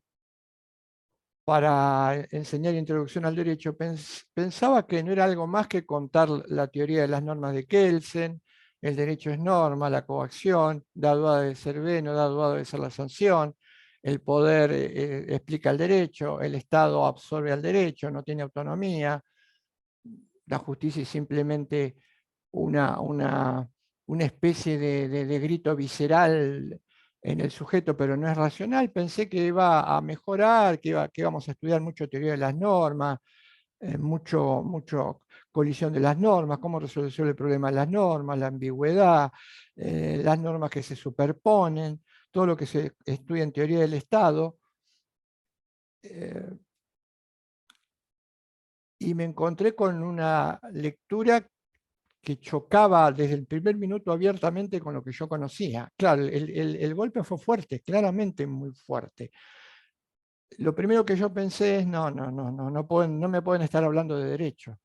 para enseñar introducción al derecho pensaba que no era algo más que contar la teoría de las normas de Kelsen, el derecho es norma, la coacción, dado A de ser B, no dado A de ser la sanción, el poder explica el derecho, el Estado absorbe al derecho, no tiene autonomía, la justicia es simplemente una especie de grito visceral en el sujeto, pero no es racional. Pensé que iba a mejorar, que íbamos a estudiar mucho teoría de las normas, mucho colisión de las normas, cómo resolver el problema de las normas, la ambigüedad, las normas que se superponen, todo lo que se estudia en teoría del Estado. Y me encontré con una lectura que chocaba desde el primer minuto abiertamente con lo que yo conocía. Claro, el golpe fue fuerte, claramente muy fuerte. Lo primero que yo pensé es, no me pueden estar hablando de derecho.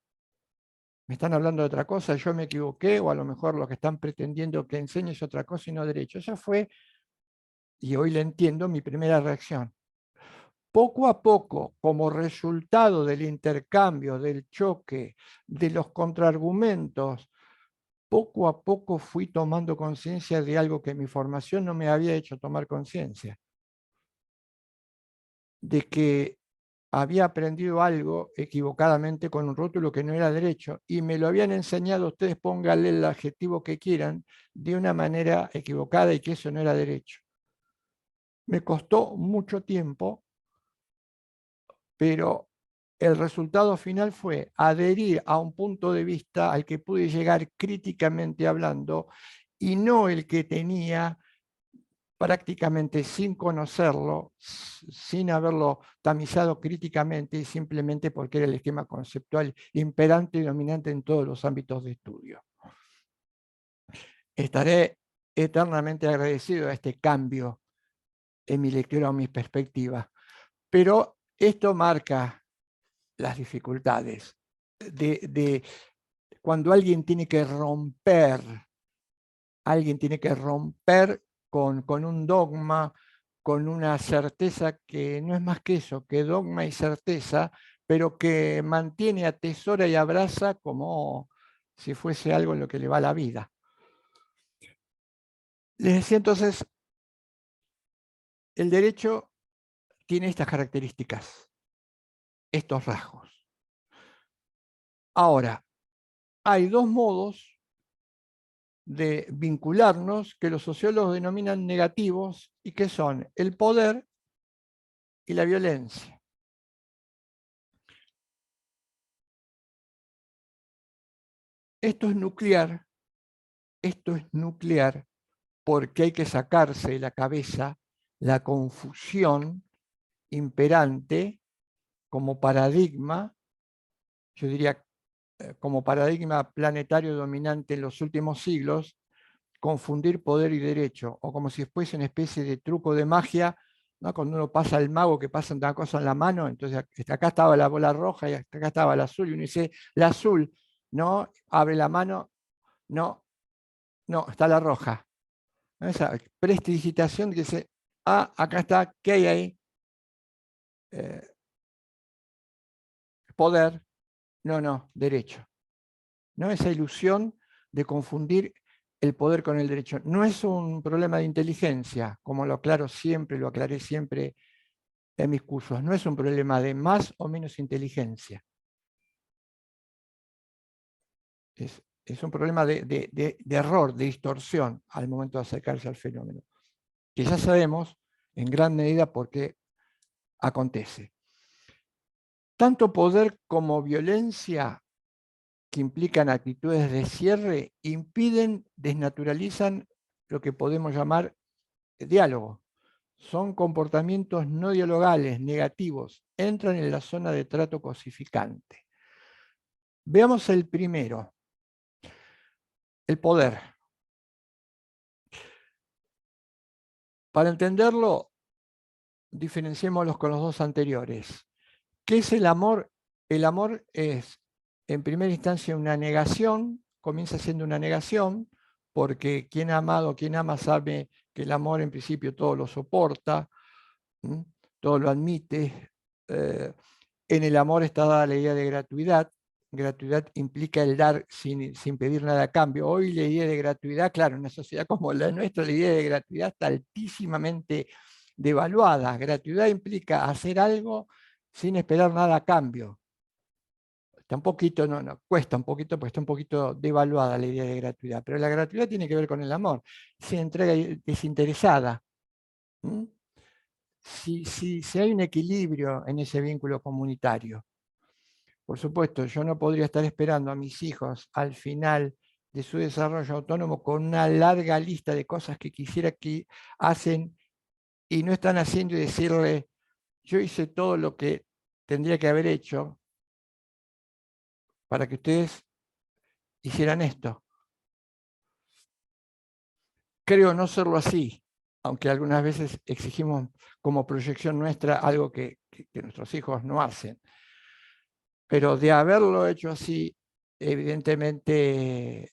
Me están hablando de otra cosa, yo me equivoqué, o a lo mejor lo que están pretendiendo que enseñe es otra cosa y no derecho. Esa fue, y hoy le entiendo, mi primera reacción. Poco a poco, como resultado del intercambio, del choque, de los contraargumentos, poco a poco fui tomando conciencia de algo que mi formación no me había hecho tomar conciencia, de que había aprendido algo equivocadamente con un rótulo que no era derecho y me lo habían enseñado, ustedes pónganle el adjetivo que quieran, de una manera equivocada y que eso no era derecho. Me costó mucho tiempo, pero el resultado final fue adherir a un punto de vista al que pude llegar críticamente hablando y no el que tenía prácticamente sin conocerlo, sin haberlo tamizado críticamente, simplemente porque era el esquema conceptual imperante y dominante en todos los ámbitos de estudio. Estaré eternamente agradecido a este cambio en mi lectura o mi perspectiva. Pero esto marca las dificultades de cuando alguien tiene que romper con un dogma, con una certeza que no es más que eso, que dogma y certeza, pero que mantiene, atesora y abraza como si fuese algo en lo que le va la vida. Les decía entonces, el derecho tiene estas características, estos rasgos. Ahora, hay dos modos de vincularnos que los sociólogos denominan negativos y que son el poder y la violencia. Esto es nuclear porque hay que sacarse de la cabeza la confusión imperante como paradigma, yo diría como paradigma planetario dominante en los últimos siglos, confundir poder y derecho, o como si fuese una especie de truco de magia, ¿no? Cuando uno pasa al mago que pasa una cosa en la mano, entonces acá estaba la bola roja y acá estaba la azul, y uno dice, la azul, no, abre la mano, no, no, está la roja. Esa prestidigitación que dice, ah, acá está, ¿qué hay ahí? Poder, no, no, derecho. ¿No? Esa ilusión de confundir el poder con el derecho. No es un problema de inteligencia, como lo aclaro siempre, lo aclaré siempre en mis cursos. No es un problema de más o menos inteligencia. Es un problema de error, de distorsión al momento de acercarse al fenómeno, que ya sabemos en gran medida por qué acontece. Tanto poder como violencia que implican actitudes de cierre impiden, desnaturalizan lo que podemos llamar diálogo. Son comportamientos no dialogales, negativos, entran en la zona de trato cosificante. Veamos el primero, el poder. Para entenderlo, diferenciémoslos con los dos anteriores. ¿Qué es el amor? El amor es, en primera instancia, una negación, comienza siendo una negación, porque quien ha amado, quien ama sabe que el amor en principio todo lo soporta, todo lo admite. En el amor está dada la idea de gratuidad. Gratuidad implica el dar sin pedir nada a cambio. Hoy la idea de gratuidad, claro, en una sociedad como la nuestra, la idea de gratuidad está altísimamente devaluada. Gratuidad implica hacer algo sin esperar nada a cambio. Está un poquito, no, cuesta un poquito porque está un poquito devaluada la idea de gratuidad, pero la gratuidad tiene que ver con el amor, se entrega desinteresada. Si hay un equilibrio en ese vínculo comunitario. Por supuesto, yo no podría estar esperando a mis hijos al final de su desarrollo autónomo con una larga lista de cosas que quisiera que hacen y no están haciendo y decirle, yo hice todo lo que tendría que haber hecho para que ustedes hicieran esto. Creo no serlo así, aunque algunas veces exigimos como proyección nuestra algo que nuestros hijos no hacen. Pero de haberlo hecho así, evidentemente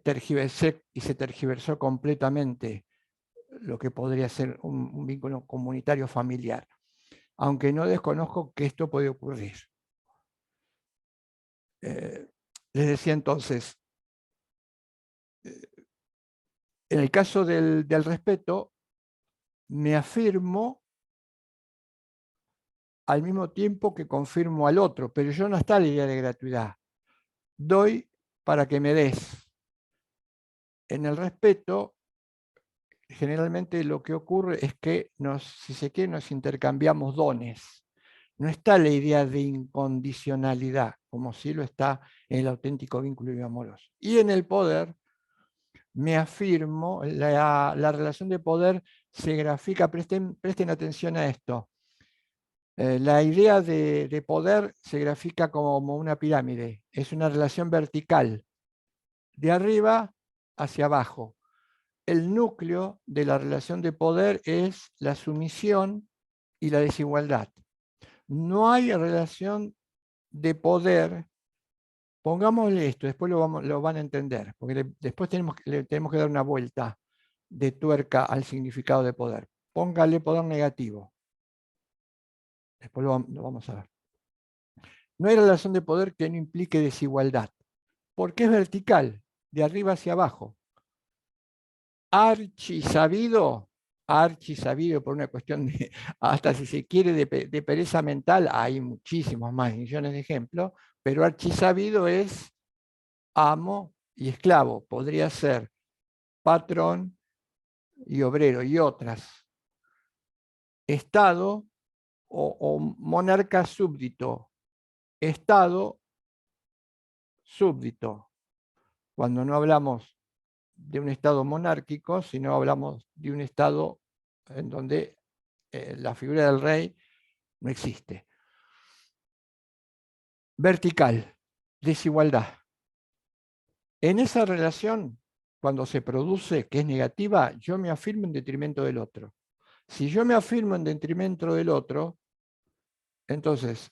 tergiversé y se tergiversó completamente lo que podría ser un vínculo comunitario familiar, aunque no desconozco que esto puede ocurrir. Les decía entonces, en el caso del respeto, me afirmo al mismo tiempo que confirmo al otro, pero yo no está la idea de gratuidad. Doy para que me des. En el respeto, generalmente lo que ocurre es que si se quiere, nos intercambiamos dones. No está la idea de incondicionalidad, como sí lo está en el auténtico vínculo amoroso. Y en el poder, me afirmo, la relación de poder se grafica, presten atención a esto. La idea de poder se grafica como una pirámide, es una relación vertical, de arriba hacia abajo. el núcleo de la relación de poder es la sumisión y la desigualdad. No hay relación de poder, pongámosle esto, después lo van a entender, porque después le tenemos que dar una vuelta de tuerca al significado de poder. Póngale poder negativo. Después lo vamos a ver. No hay relación de poder que no implique desigualdad, porque es vertical, de arriba hacia abajo. Archisabido por una cuestión de, hasta si se quiere, de pereza mental, hay muchísimos más, millones de ejemplos, pero archisabido es amo y esclavo, podría ser patrón y obrero y otras. Estado o monarca súbdito, Estado súbdito. Cuando no hablamos de un Estado monárquico, sino hablamos de un Estado en donde la figura del rey no existe. Vertical, desigualdad. En esa relación, cuando se produce, que es negativa, yo me afirmo en detrimento del otro. Si yo me afirmo en detrimento del otro, entonces,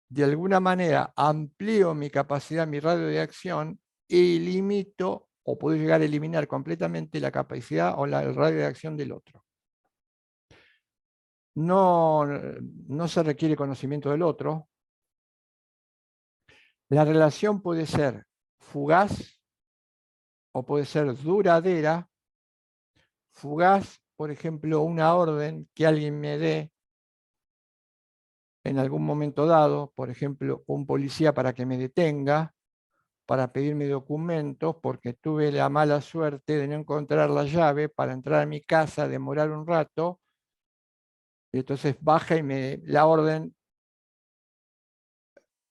de alguna manera, amplío mi capacidad, mi radio de acción y limito o puedo llegar a eliminar completamente la capacidad o el radio de acción del otro. No, no se requiere conocimiento del otro. La relación puede ser fugaz o puede ser duradera. Fugaz, por ejemplo, una orden que alguien me dé en algún momento dado, por ejemplo, un policía para que me detenga, para pedirme documentos, porque tuve la mala suerte de no encontrar la llave para entrar a mi casa, demorar un rato, y entonces baja y me la orden,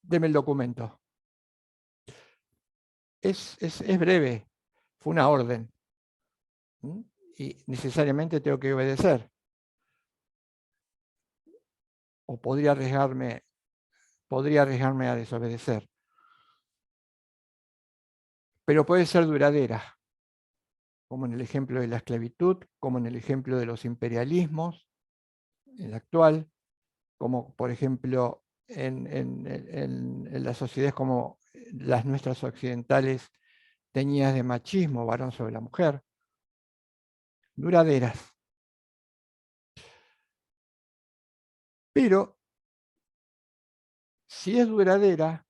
deme el documento. Es breve, fue una orden. Y necesariamente tengo que obedecer. O podría arriesgarme a desobedecer. Pero puede ser duradera, como en el ejemplo de la esclavitud, como en el ejemplo de los imperialismos, el actual, como por ejemplo en las sociedades como las nuestras occidentales, teñidas de machismo, varón sobre la mujer, duraderas. Pero si es duradera,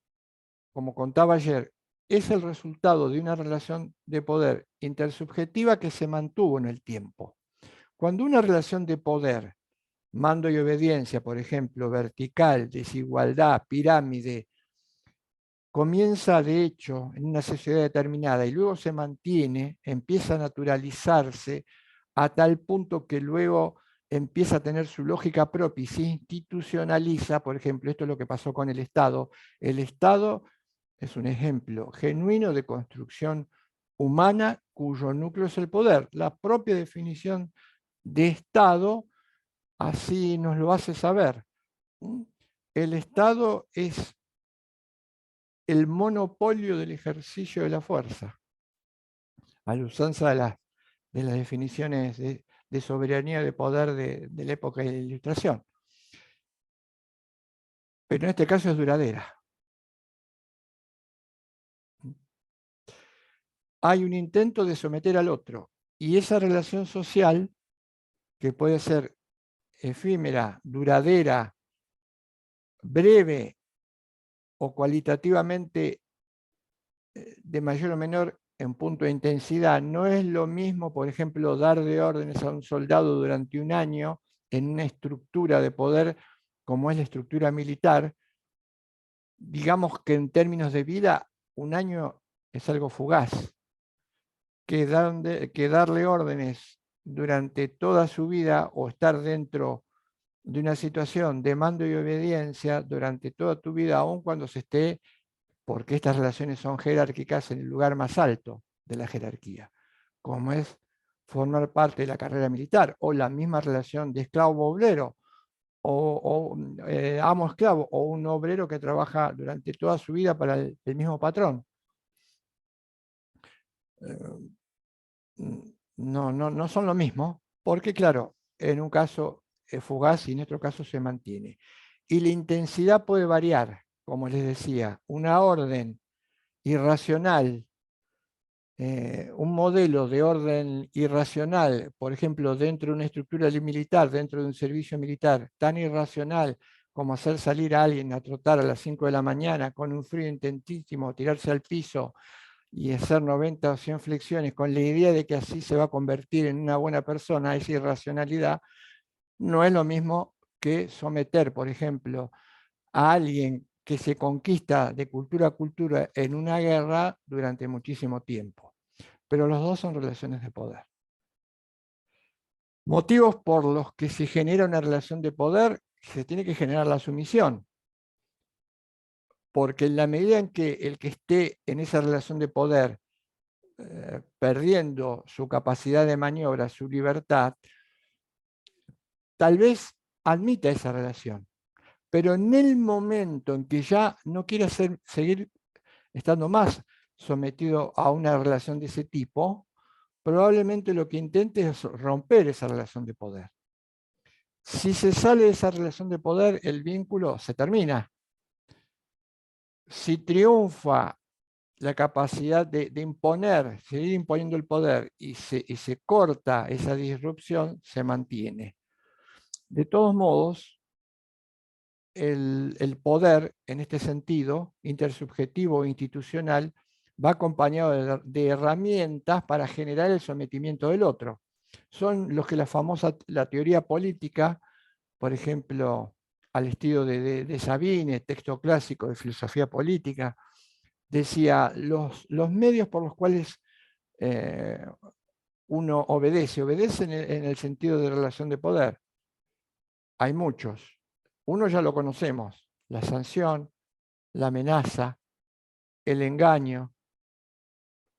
como contaba ayer, es el resultado de una relación de poder intersubjetiva que se mantuvo en el tiempo. Cuando una relación de poder, mando y obediencia, por ejemplo, vertical, desigualdad, pirámide, comienza de hecho en una sociedad determinada y luego se mantiene, empieza a naturalizarse a tal punto que luego empieza a tener su lógica propia y se institucionaliza, por ejemplo, esto es lo que pasó con el Estado. El Estado es un ejemplo genuino de construcción humana cuyo núcleo es el poder. La propia definición de Estado así nos lo hace saber. El Estado es el monopolio del ejercicio de la fuerza, a la usanza de las definiciones de soberanía de poder de la época de la Ilustración. Pero en este caso es duradera. Hay un intento de someter al otro y esa relación social, que puede ser efímera, duradera, breve o cualitativamente de mayor o menor en punto de intensidad, no es lo mismo, por ejemplo, dar de órdenes a un soldado durante un año en una estructura de poder como es la estructura militar. Digamos que en términos de vida, un año es algo fugaz, que darle órdenes durante toda su vida o estar dentro de una situación de mando y obediencia durante toda tu vida, aun cuando se esté, porque estas relaciones son jerárquicas, en el lugar más alto de la jerarquía, como es formar parte de la carrera militar, o la misma relación de esclavo-obrero, o amo-esclavo, o un obrero que trabaja durante toda su vida para el mismo patrón. no son lo mismo, porque claro, en un caso es fugaz y en otro caso se mantiene. Y la intensidad puede variar, como les decía, una orden irracional, un modelo de orden irracional, por ejemplo, dentro de una estructura militar, dentro de un servicio militar, tan irracional como hacer salir a alguien a trotar a las 5 de la mañana con un frío intentísimo, tirarse al piso y hacer 90 o 100 flexiones con la idea de que así se va a convertir en una buena persona, esa irracionalidad, no es lo mismo que someter, por ejemplo, a alguien que se conquista de cultura a cultura en una guerra durante muchísimo tiempo. Pero los dos son relaciones de poder. Motivos por los que se genera una relación de poder, se tiene que generar la sumisión. Porque en la medida en que el que esté en esa relación de poder perdiendo su capacidad de maniobra, su libertad, tal vez admita esa relación. Pero en el momento en que ya no quiere seguir estando más sometido a una relación de ese tipo, probablemente lo que intente es romper esa relación de poder. Si se sale de esa relación de poder, el vínculo se termina. Si triunfa la capacidad de imponer, seguir imponiendo el poder y se corta esa disrupción, se mantiene. De todos modos, el poder, en este sentido, intersubjetivo e institucional, va acompañado de herramientas para generar el sometimiento del otro. Son los que la teoría política, por ejemplo, al estilo de Sabine, texto clásico de filosofía política, decía, los medios por los cuales uno obedece en el sentido de relación de poder. Hay muchos. Uno ya lo conocemos, la sanción, la amenaza, el engaño.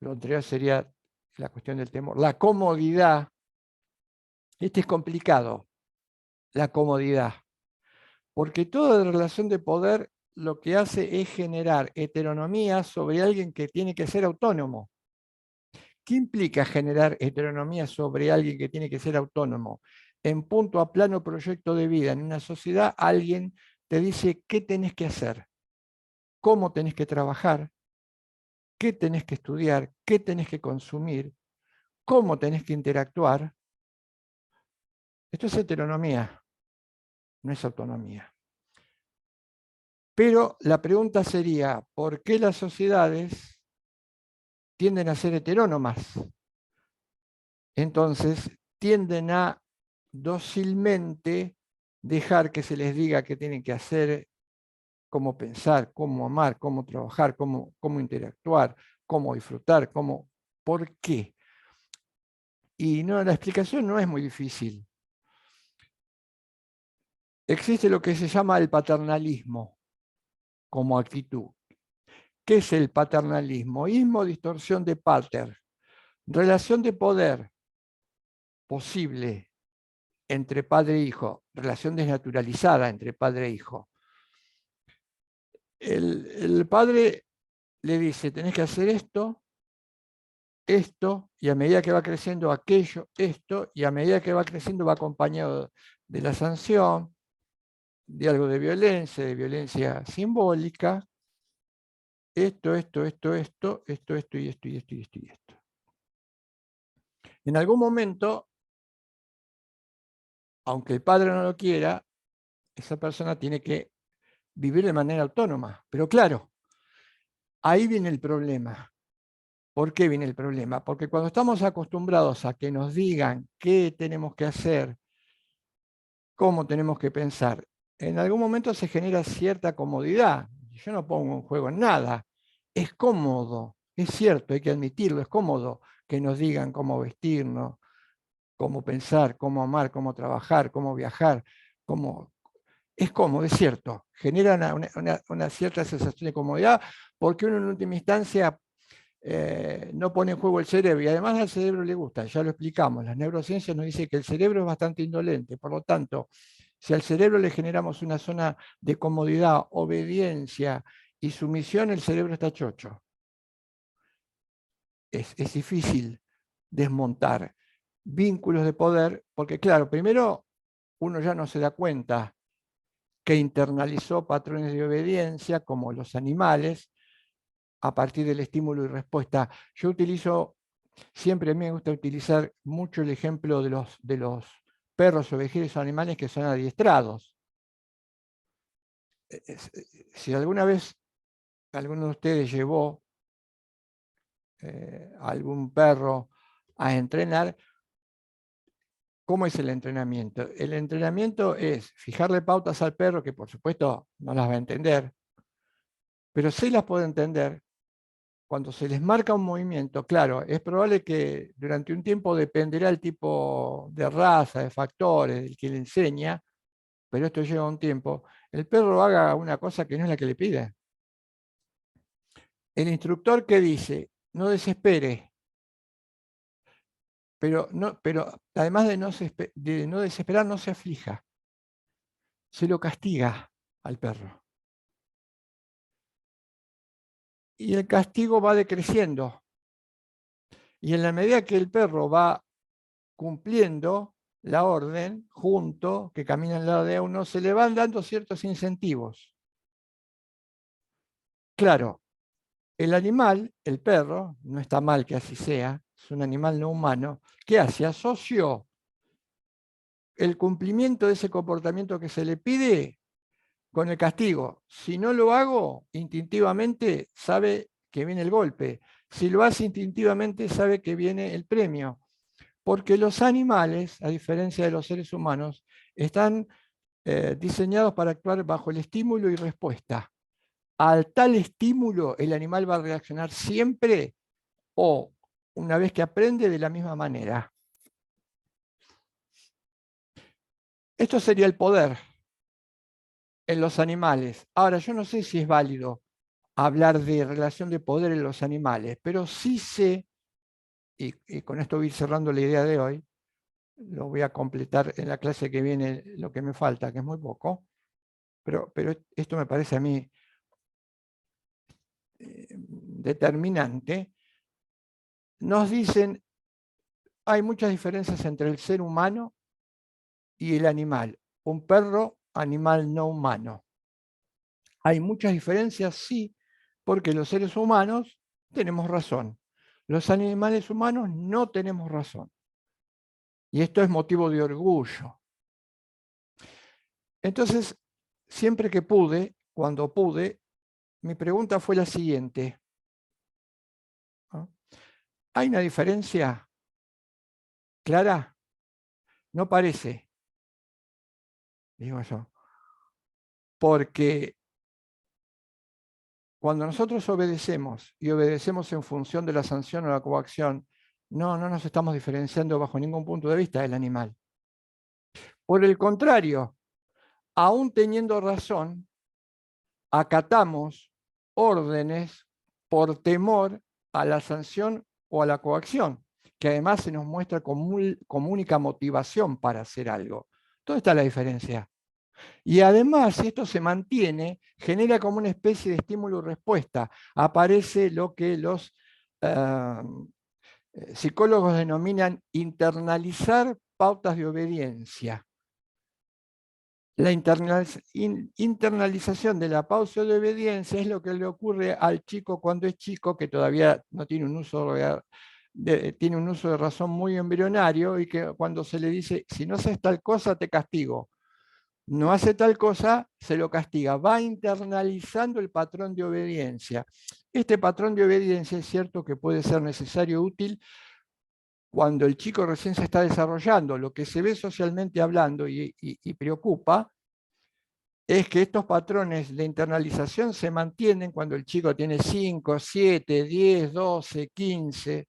Lo anterior sería la cuestión del temor. La comodidad. Este es complicado, la comodidad. Porque toda relación de poder lo que hace es generar heteronomía sobre alguien que tiene que ser autónomo. ¿Qué implica generar heteronomía sobre alguien que tiene que ser autónomo? En punto a plano proyecto de vida, en una sociedad, alguien te dice qué tenés que hacer, cómo tenés que trabajar, qué tenés que estudiar, qué tenés que consumir, cómo tenés que interactuar. Esto es heteronomía, no es autonomía. Pero la pregunta sería, ¿por qué las sociedades tienden a ser heterónomas? Entonces, tienden a dócilmente dejar que se les diga qué tienen que hacer, cómo pensar, cómo amar, cómo trabajar, cómo interactuar, cómo disfrutar, por qué. Y no, la explicación no es muy difícil. Existe lo que se llama el paternalismo como actitud. ¿Qué es el paternalismo? Ismo, distorsión de pater. Relación de poder posible entre padre e hijo. Relación desnaturalizada entre padre e hijo. El padre le dice, tenés que hacer esto, esto, y a medida que va creciendo aquello, esto, y a medida que va creciendo va acompañado de la sanción, de algo de violencia simbólica, esto y esto. En algún momento, aunque el padre no lo quiera, esa persona tiene que vivir de manera autónoma. Pero claro, ahí viene el problema. ¿Por qué viene el problema? Porque cuando estamos acostumbrados a que nos digan qué tenemos que hacer, cómo tenemos que pensar, en algún momento se genera cierta comodidad. Yo no pongo en juego en nada. Es cómodo, es cierto, hay que admitirlo, es cómodo que nos digan cómo vestirnos, cómo pensar, cómo amar, cómo trabajar, cómo viajar, cómo... Es cómodo, es cierto, genera una cierta sensación de comodidad porque uno en última instancia no pone en juego el cerebro y además al cerebro le gusta, ya lo explicamos, las neurociencias nos dicen que el cerebro es bastante indolente, por lo tanto, si al cerebro le generamos una zona de comodidad, obediencia y sumisión, el cerebro está chocho. Es difícil desmontar. vínculos de poder, porque claro, primero uno ya no se da cuenta que internalizó patrones de obediencia como los animales a partir del estímulo y respuesta. Yo utilizo, siempre me gusta utilizar mucho el ejemplo de los perros, ovejeros o animales que son adiestrados. Si alguna vez alguno de ustedes llevó algún perro a entrenar, ¿cómo es el entrenamiento? El entrenamiento es fijarle pautas al perro, que por supuesto no las va a entender, pero sí las puede entender. Cuando se les marca un movimiento, claro, es probable que durante un tiempo dependerá el tipo de raza, de factores, del que le enseña, pero esto lleva un tiempo, el perro haga una cosa que no es la que le pide. El instructor que dice, no desespere, pero además de no desesperar, no se aflija, se lo castiga al perro. Y el castigo va decreciendo. Y en la medida que el perro va cumpliendo la orden, junto, que camina al lado de uno, se le van dando ciertos incentivos. Claro, el animal, el perro, no está mal que así sea, es un animal no humano, ¿qué hace? Asoció el cumplimiento de ese comportamiento que se le pide con el castigo. Si no lo hago, instintivamente sabe que viene el golpe. Si lo hace instintivamente, sabe que viene el premio. Porque los animales, a diferencia de los seres humanos, están diseñados para actuar bajo el estímulo y respuesta. Al tal estímulo, el animal va a reaccionar siempre o una vez que aprende de la misma manera. Esto sería el poder en los animales. Ahora, yo no sé si es válido hablar de relación de poder en los animales, pero sí sé, y con esto voy a ir cerrando la idea de hoy, lo voy a completar en la clase que viene lo que me falta, que es muy poco, pero esto me parece a mí determinante. Nos dicen, hay muchas diferencias entre el ser humano y el animal. Un perro, animal no humano. Hay muchas diferencias, sí, porque los seres humanos tenemos razón. Los animales humanos no tenemos razón. Y esto es motivo de orgullo. Entonces, siempre que pude, cuando pude, mi pregunta fue la siguiente. ¿No? ¿Hay una diferencia clara? No parece, digo yo. Porque cuando nosotros obedecemos y obedecemos en función de la sanción o la coacción, no nos estamos diferenciando bajo ningún punto de vista del animal. Por el contrario, aún teniendo razón, acatamos órdenes por temor a la sanción o a la coacción, que además se nos muestra como única motivación para hacer algo. ¿Dónde está la diferencia? Y además, si esto se mantiene, genera como una especie de estímulo-respuesta. Aparece lo que los psicólogos denominan internalizar pautas de obediencia. La internalización de la pausa de obediencia es lo que le ocurre al chico cuando es chico, que todavía no tiene un uso tiene un uso de razón muy embrionario, y que cuando se le dice, si no haces tal cosa, te castigo. No hace tal cosa, se lo castiga. Va internalizando el patrón de obediencia. Este patrón de obediencia es cierto que puede ser necesario, útil, cuando el chico recién se está desarrollando. Lo que se ve socialmente hablando y preocupa es que estos patrones de internalización se mantienen cuando el chico tiene 5, 7, 10, 12, 15.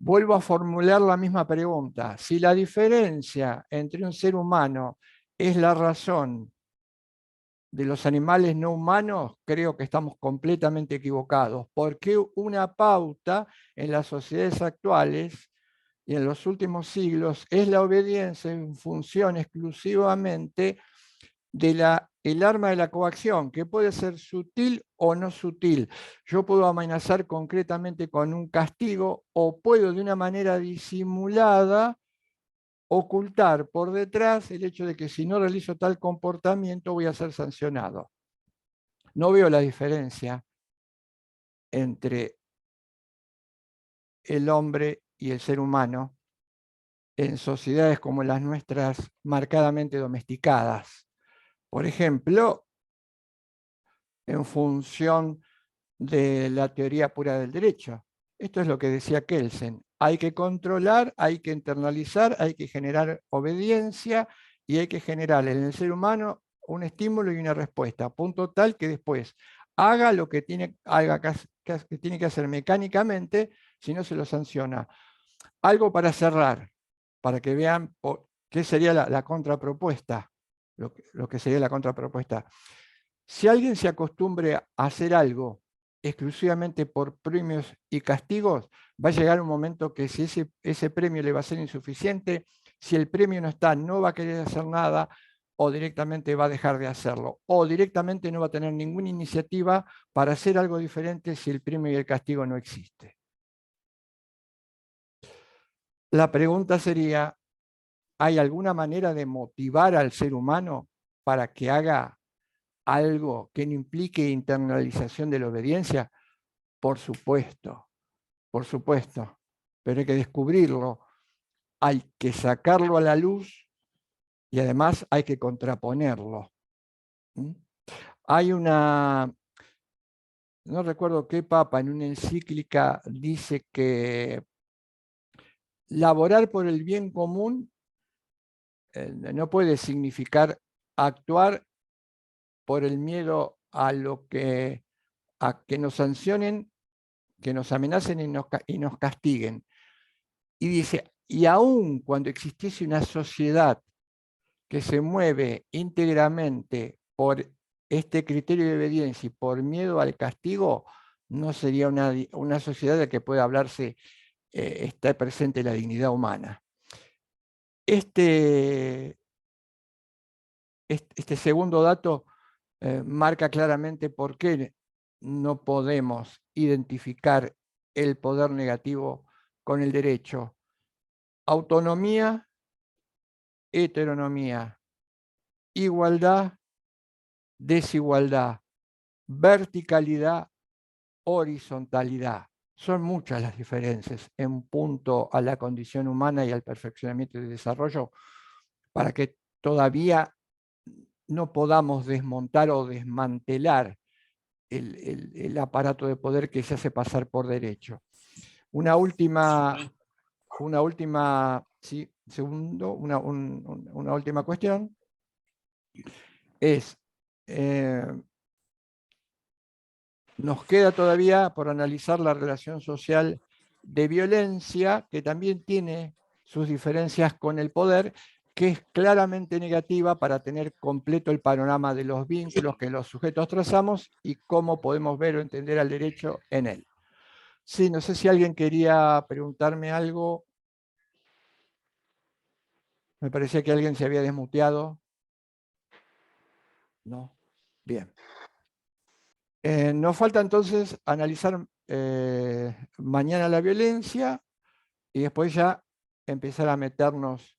Vuelvo a formular la misma pregunta. Si la diferencia entre un ser humano es la razón de los animales no humanos, creo que estamos completamente equivocados, porque una pauta en las sociedades actuales y en los últimos siglos es la obediencia en función exclusivamente de la el arma de la coacción, que puede ser sutil o no sutil. Yo puedo amenazar concretamente con un castigo o puedo de una manera disimulada ocultar por detrás el hecho de que si no realizo tal comportamiento voy a ser sancionado. No veo la diferencia entre el hombre y el ser humano en sociedades como las nuestras marcadamente domesticadas. Por ejemplo, en función de la teoría pura del derecho. Esto es lo que decía Kelsen. Hay que controlar, hay que internalizar, hay que generar obediencia y hay que generar en el ser humano un estímulo y una respuesta, a punto tal que después haga lo que tiene, que tiene que hacer mecánicamente, si no se lo sanciona. Algo para cerrar, para que vean qué sería la contrapropuesta, lo que sería la contrapropuesta. Si alguien se acostumbre a hacer algo exclusivamente por premios y castigos, va a llegar un momento que si ese premio le va a ser insuficiente, si el premio no está, no va a querer hacer nada o directamente va a dejar de hacerlo, o directamente no va a tener ninguna iniciativa para hacer algo diferente si el premio y el castigo no existe. La pregunta sería, ¿hay alguna manera de motivar al ser humano para que haga algo que no implique internalización de la obediencia? Por supuesto, pero hay que descubrirlo, hay que sacarlo a la luz y además hay que contraponerlo. Hay una, no recuerdo qué papa en una encíclica dice que laborar por el bien común no puede significar actuar por el miedo a que nos sancionen, que nos amenacen y nos castiguen. Y dice, y aun cuando existiese una sociedad que se mueve íntegramente por este criterio de obediencia y por miedo al castigo, no sería una sociedad de la que pueda hablarse, está presente la dignidad humana. Este segundo dato marca claramente por qué no podemos identificar el poder negativo con el derecho. Autonomía, heteronomía, igualdad, desigualdad, verticalidad, horizontalidad. Son muchas las diferencias en punto a la condición humana y al perfeccionamiento y desarrollo para que todavía no podamos desmontar o desmantelar el aparato de poder que se hace pasar por derecho. Una última cuestión es, nos queda todavía por analizar la relación social de violencia, que también tiene sus diferencias con el poder, que es claramente negativa para tener completo el panorama de los vínculos que los sujetos trazamos y cómo podemos ver o entender al derecho en él. Sí, no sé si alguien quería preguntarme algo. Me parecía que alguien se había desmuteado. No. Bien. Nos falta entonces analizar mañana la violencia y después ya empezar a meternos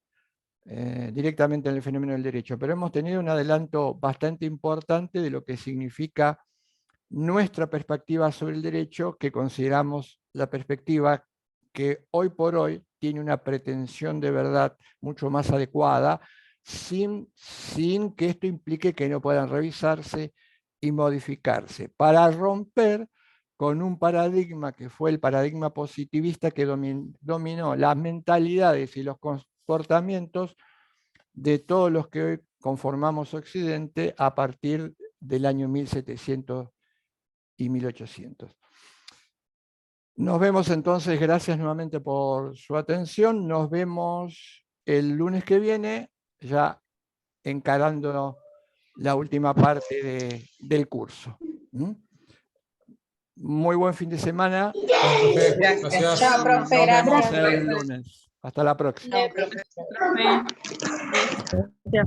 directamente en el fenómeno del derecho. Pero hemos tenido un adelanto bastante importante de lo que significa nuestra perspectiva sobre el derecho, que consideramos la perspectiva que hoy por hoy tiene una pretensión de verdad mucho más adecuada, sin que esto implique que no puedan revisarse y modificarse, para romper con un paradigma que fue el paradigma positivista que dominó las mentalidades y los comportamientos de todos los que hoy conformamos Occidente a partir del año 1700 y 1800. Nos vemos entonces, gracias nuevamente por su atención. Nos vemos el lunes que viene, ya encarando la última parte del curso. Muy buen fin de semana. Gracias. Chao, profe. Nos vemos Gracias. el lunes. Hasta la próxima. Chao, profe.